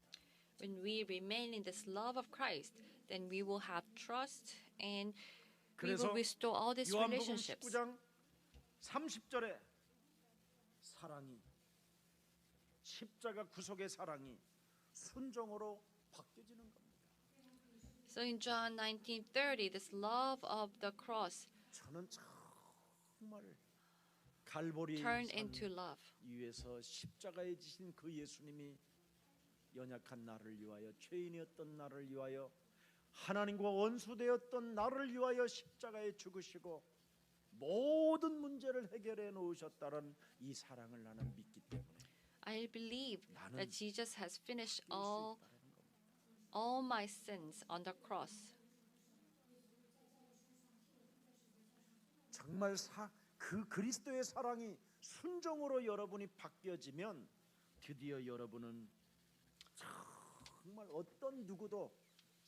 When we remain in this love of Christ, then we will have trust and we 그래서 will restore all these 요한복음 relationships. 19장 30절에 사랑이 십자가 구속의 사랑이 순종으로 바뀌어지는 겁니다. So in John 19:30, this love of the cross 저는 정말 갈보리 turned 산 into love. 위에서 십자가에 지신 그 예수님이 연약한 나를 위하여 죄인이었던 나를 위하여 하나님과 원수되었던 나를 위하여 십자가에 죽으시고 모든 문제를 해결해 놓으셨다는 이 사랑을 나는 믿기 때문에 I believe 나는 that Jesus has finished 뛸수 있다는 겁니다. all my sins on the cross. 정말 그 그리스도의 사랑이 순종으로 여러분이 바뀌어지면 드디어 여러분은 정말 어떤 누구도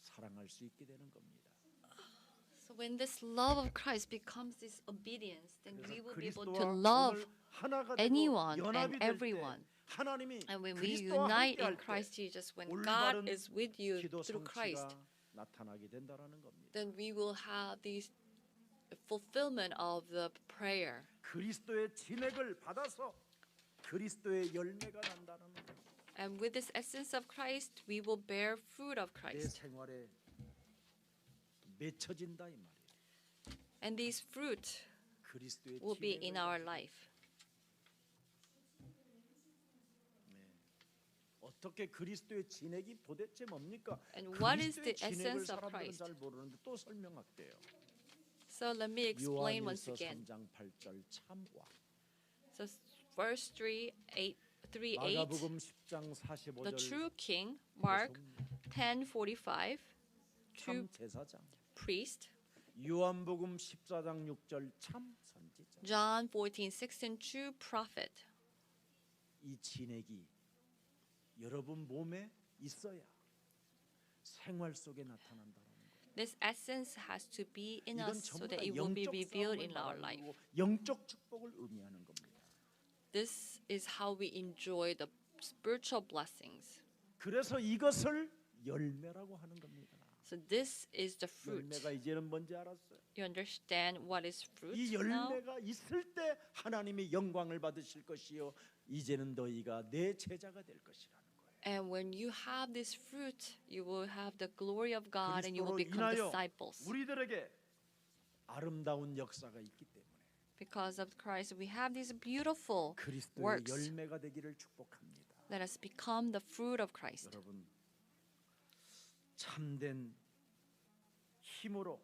사랑할 수 있게 되는 겁니다. So when this love of Christ becomes this obedience, then we 그래서 will be able to 그리스도와 love 오늘 하나가 되고 anyone and 연합이 될 때 everyone. 하나님이 And when we 그리스도와 unite 함께 in 할 Christ 때 Jesus, when 올바른 God is with you 기도 through Christ, 성취가 나타나게 된다라는 겁니다. then we will have this fulfillment of the prayer. 그리스도의 진액을 받아서 그리스도의 열매가 난다는 겁니다. And with this essence of Christ, we will bear fruit of 내 Christ. 생활에 맺혀진다 이 말이에요. And these fruit 그리스도의 will be in 진액을 our 가지고. life. 어떻게 그리스도의 진액이 도대체 뭡니까? And what is 그리스도의 the 진액을 essence of 사람들은 Christ? 잘 모르는데 또 설명할게요. So let me explain once 요한일서 again. 3장 8절 참과 So verse 3:8. 마가복음 10장 The 45절 true king, Mark 10:45, true 참 제사장 priest, 요한복음 14장 6절 참 선지자 John 14:16, true prophet. 이 진액이 여러분 몸에 있어야 생활 속에 나타난다는 거예요. This essence has to be in 이건 us so 전부 다 that it will be 영적 revealed 싸움을 in our 말하는 life. 거고 영적 축복을 의미하는 겁니다. This is how we enjoy the spiritual blessings. 그래서 이것을 열매라고 하는 겁니다. So this is the fruit. 열매가 이제는 뭔지 알았어요. You understand what is fruit 이 now? 열매가 있을 때 하나님이 영광을 받으실 것이요 이제는 너희가 내 제자가 될 것이라는 거예요. And when you have this fruit, you will have the glory of God and you will 그리스도로 become 인하여 disciples. 우리들에게 아름다운 역사가 있기 때문에 Because of Christ, we have these beautiful 그리스도의 works. 열매가 되기를 축복합니다. Let us become the fruit of Christ. 여러분 참된 힘으로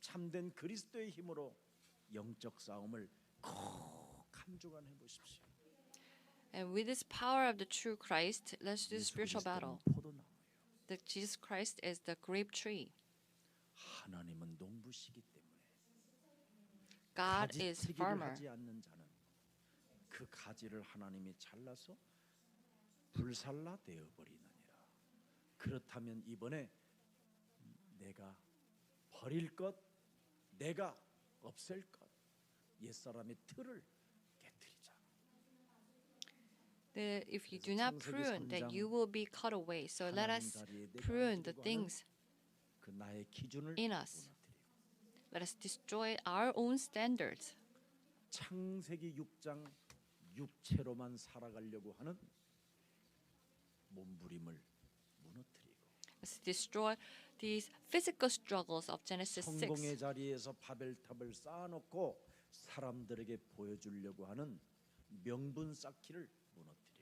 참된 그리스도의 힘으로 영적 싸움을 꼭 한 주간 해보십시오. And with this power of the true Christ, let's do 예수 spiritual battle. 그리스도는 포도나무예요. That Jesus Christ is the grape tree. 하나님은 농부시기 때문에 God is 가지치기를 farmer. 하지 않는 자는 그 가지를 하나님이 잘라서 불살라 되어 버리느니라. 그렇다면 이번에 내가 버릴 것, 내가 없앨 것, 옛사람의 틀을 깨뜨리자. If you do not 창세기 prune, then 3장 you will be cut away. So let 하나님 us 자리에 내가 prune the 앉으려고 하는 things 그 나의 기준을 in us. 무너뜨리고 Let us destroy our own standards. 창세기 6장 육체로만 살아가려고 하는 몸부림을 무너뜨리고 Let's destroy these physical struggles of Genesis 6. 성공의 자리에서 바벨탑을 쌓아놓고 사람들에게 보여주려고 하는 명분 쌓기를 무너뜨리고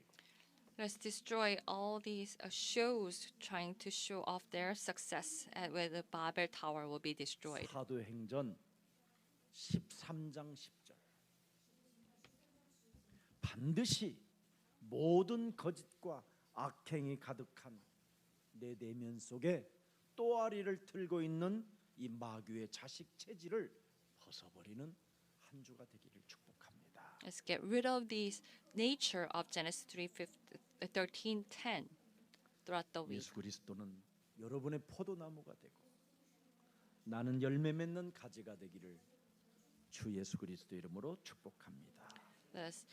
Let's destroy all these shows trying to show off their success, and where the Babel Tower will be destroyed. 사도행전 13장 10절 반드시 모든 거짓과 악행이 가득한 내 내면 속에 또아리를 틀고 있는 이 마귀의 자식 체질을 벗어버리는 한 주가 되기를 축복합니다. Let's get rid of this nature of Genesis 13:10 throughout the week. 예수 그리스도는 여러분의 포도나무가 되고 나는 열매 맺는 가지가 되기를 주 예수 그리스도 이름으로 축복합니다. Let us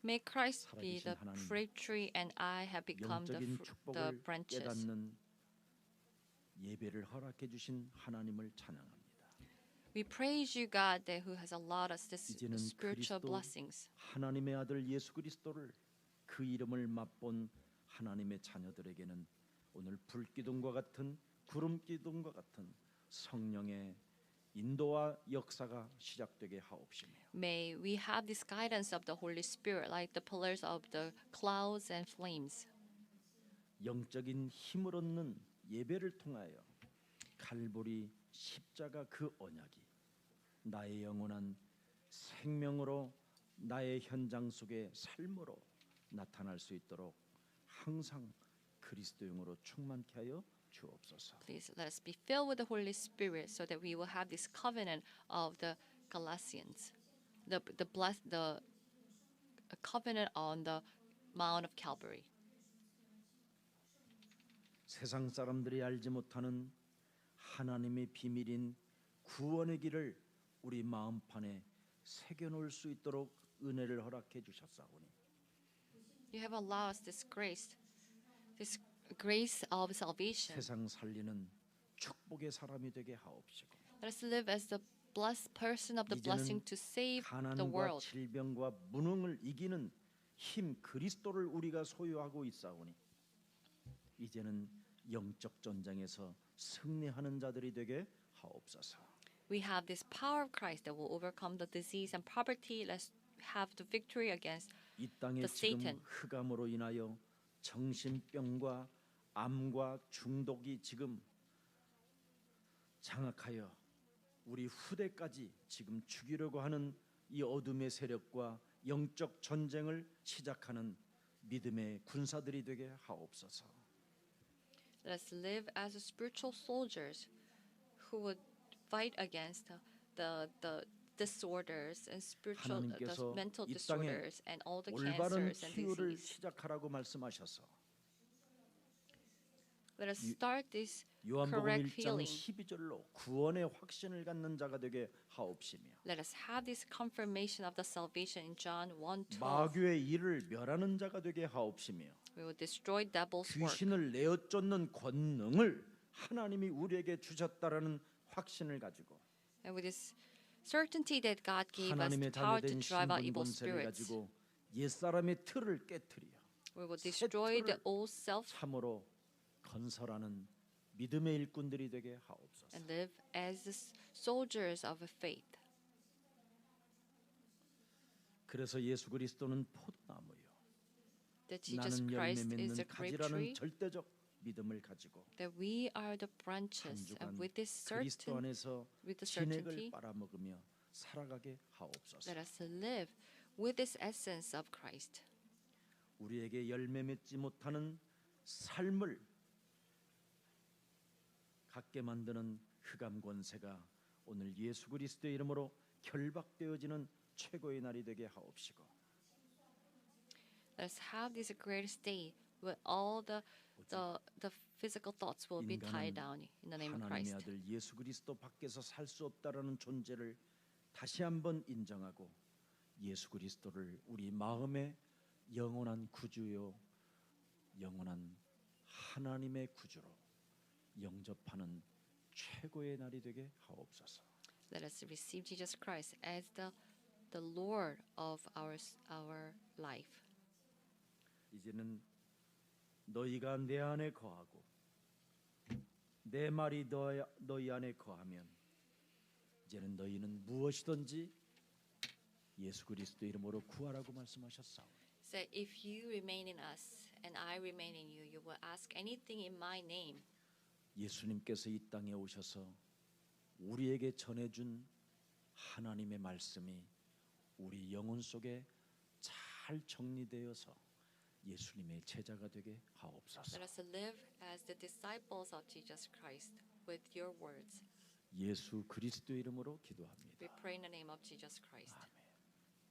make Christ be 살아계신 the 하나님, grape tree, and I have become the 영적인 the 축복을 branches. 깨닫는 예배를 허락해 주신 하나님을 찬양합니다. We praise you, God, that who has allowed us this 이제는 spiritual 그리스도 blessings. 하나님의 아들 예수 그리스도를 그 이름을 맛본 하나님의 자녀들에게는 오늘 불기둥과 같은 구름 기둥과 같은 성령의 인도와 역사가 시작되게 하옵시며 May we have this guidance of the Holy Spirit, like the pillars of the clouds and flames. 영적인 힘을 얻는 예배를 통하여 갈보리 십자가 그 언약이 나의 영원한 생명으로 나의 현장 속의 삶으로 나타날 수 있도록 항상 그리스도용으로 충만케 하여 주옵소서. Please let us be filled with the Holy Spirit, so that we will have this covenant of the Galatians, the covenant on the Mount of Calvary. 세상 사람들이 알지 못하는 하나님의 비밀인 구원의 길을 우리 마음판에 새겨놓을 수 있도록 은혜를 허락해 주셨사오니 You have allowed us this grace of salvation. 세상 살리는 축복의 사람이 되게 하옵시고 Let us live as the blessed person of the blessing 이제는 to save the 가난과 world. 질병과 무능을 이기는 힘 그리스도를 우리가 소유하고 있사오니 이제는 영적 전쟁에서 승리하는 자들이 되게 하옵소서. We have this power of Christ that will overcome the disease and poverty. Let's have the victory against 이 땅에 the 지금 Satan. 흑암으로 인하여 정신병과 암과 중독이 지금 장악하여 우리 후대까지 지금 죽이려고 하는 이 어둠의 세력과 영적 전쟁을 시작하는 믿음의 군사들이 되게 하옵소서. Let us live as spiritual soldiers who would fight against the disorders and spiritual the 하나님께서 mental 이 땅에 disorders and all the 올바른 cancers and 치유를 disease. 시작하라고 말씀하셔서 Let us start this 요한복음 correct 1장 healing. 12절로 구원의 확신을 갖는 자가 되게 하옵시며 Let us have this confirmation of the salvation in John 1:12. 마귀의 일을 멸하는 자가 되게 하옵시며 We will destroy devil's work. 귀신을 내어 쫓는 권능을 하나님이 우리에게 주셨다라는 확신을 가지고 And with this certainty that God gave us the 하나님의 power to 자녀된 drive out 신분 evil 권세를 spirits, 가지고 옛사람의 틀을 깨뜨려 we will 새 destroy the 틀을 old self 참으로 건설하는 믿음의 일꾼들이 되게 하옵소서. and live as the soldiers of faith. 그래서 예수 그리스도는 포도나무요. That Jesus 나는 열매 Christ is 맺는 a grape 가지라는 tree. 절대적 믿음을 가지고 That we are the 한 branches, 주간 and with this 그리스도 certain, 안에서 with the 진액을 certainty, 빨아먹으며 살아가게 하옵소서. let us live with this essence of Christ. 우리에게 열매 맺지 못하는 삶을 갖게 만드는 흑암 권세가 오늘 예수 그리스도의 이름으로 결박되어지는 최고의 날이 되게 하옵시고 Let us have this great state where all the physical thoughts will be tied down in the name of 하나님의 Christ. 아들 예수 그리스도 밖에서 살 수 없다라는 존재를 다시 한번 인정하고 예수 그리스도를 우리 마음의 영원한 구주요 영원한 하나님의 구주로 영접하는 최고의 날이 되게 하옵소서. Let us receive Jesus Christ as the Lord of our life. 이제는 너희가 내 안에 거하고 내 말이 너희 안에 거하면 이제는 너희는 무엇이든지 예수 그리스도 이름으로 구하라고 말씀하셨사오니 Say, if you remain in us and I remain in you, you will ask anything in my name. 예수님께서 이 땅에 오셔서 우리에게 전해준 하나님의 말씀이 우리 영혼 속에 잘 정리되어서 예수님의 제자가 되게 하옵소서. Let us live as the disciples of Jesus Christ with your words. 예수 그리스도 이름으로 기도합니다. We pray in the name of Jesus Christ. 아멘.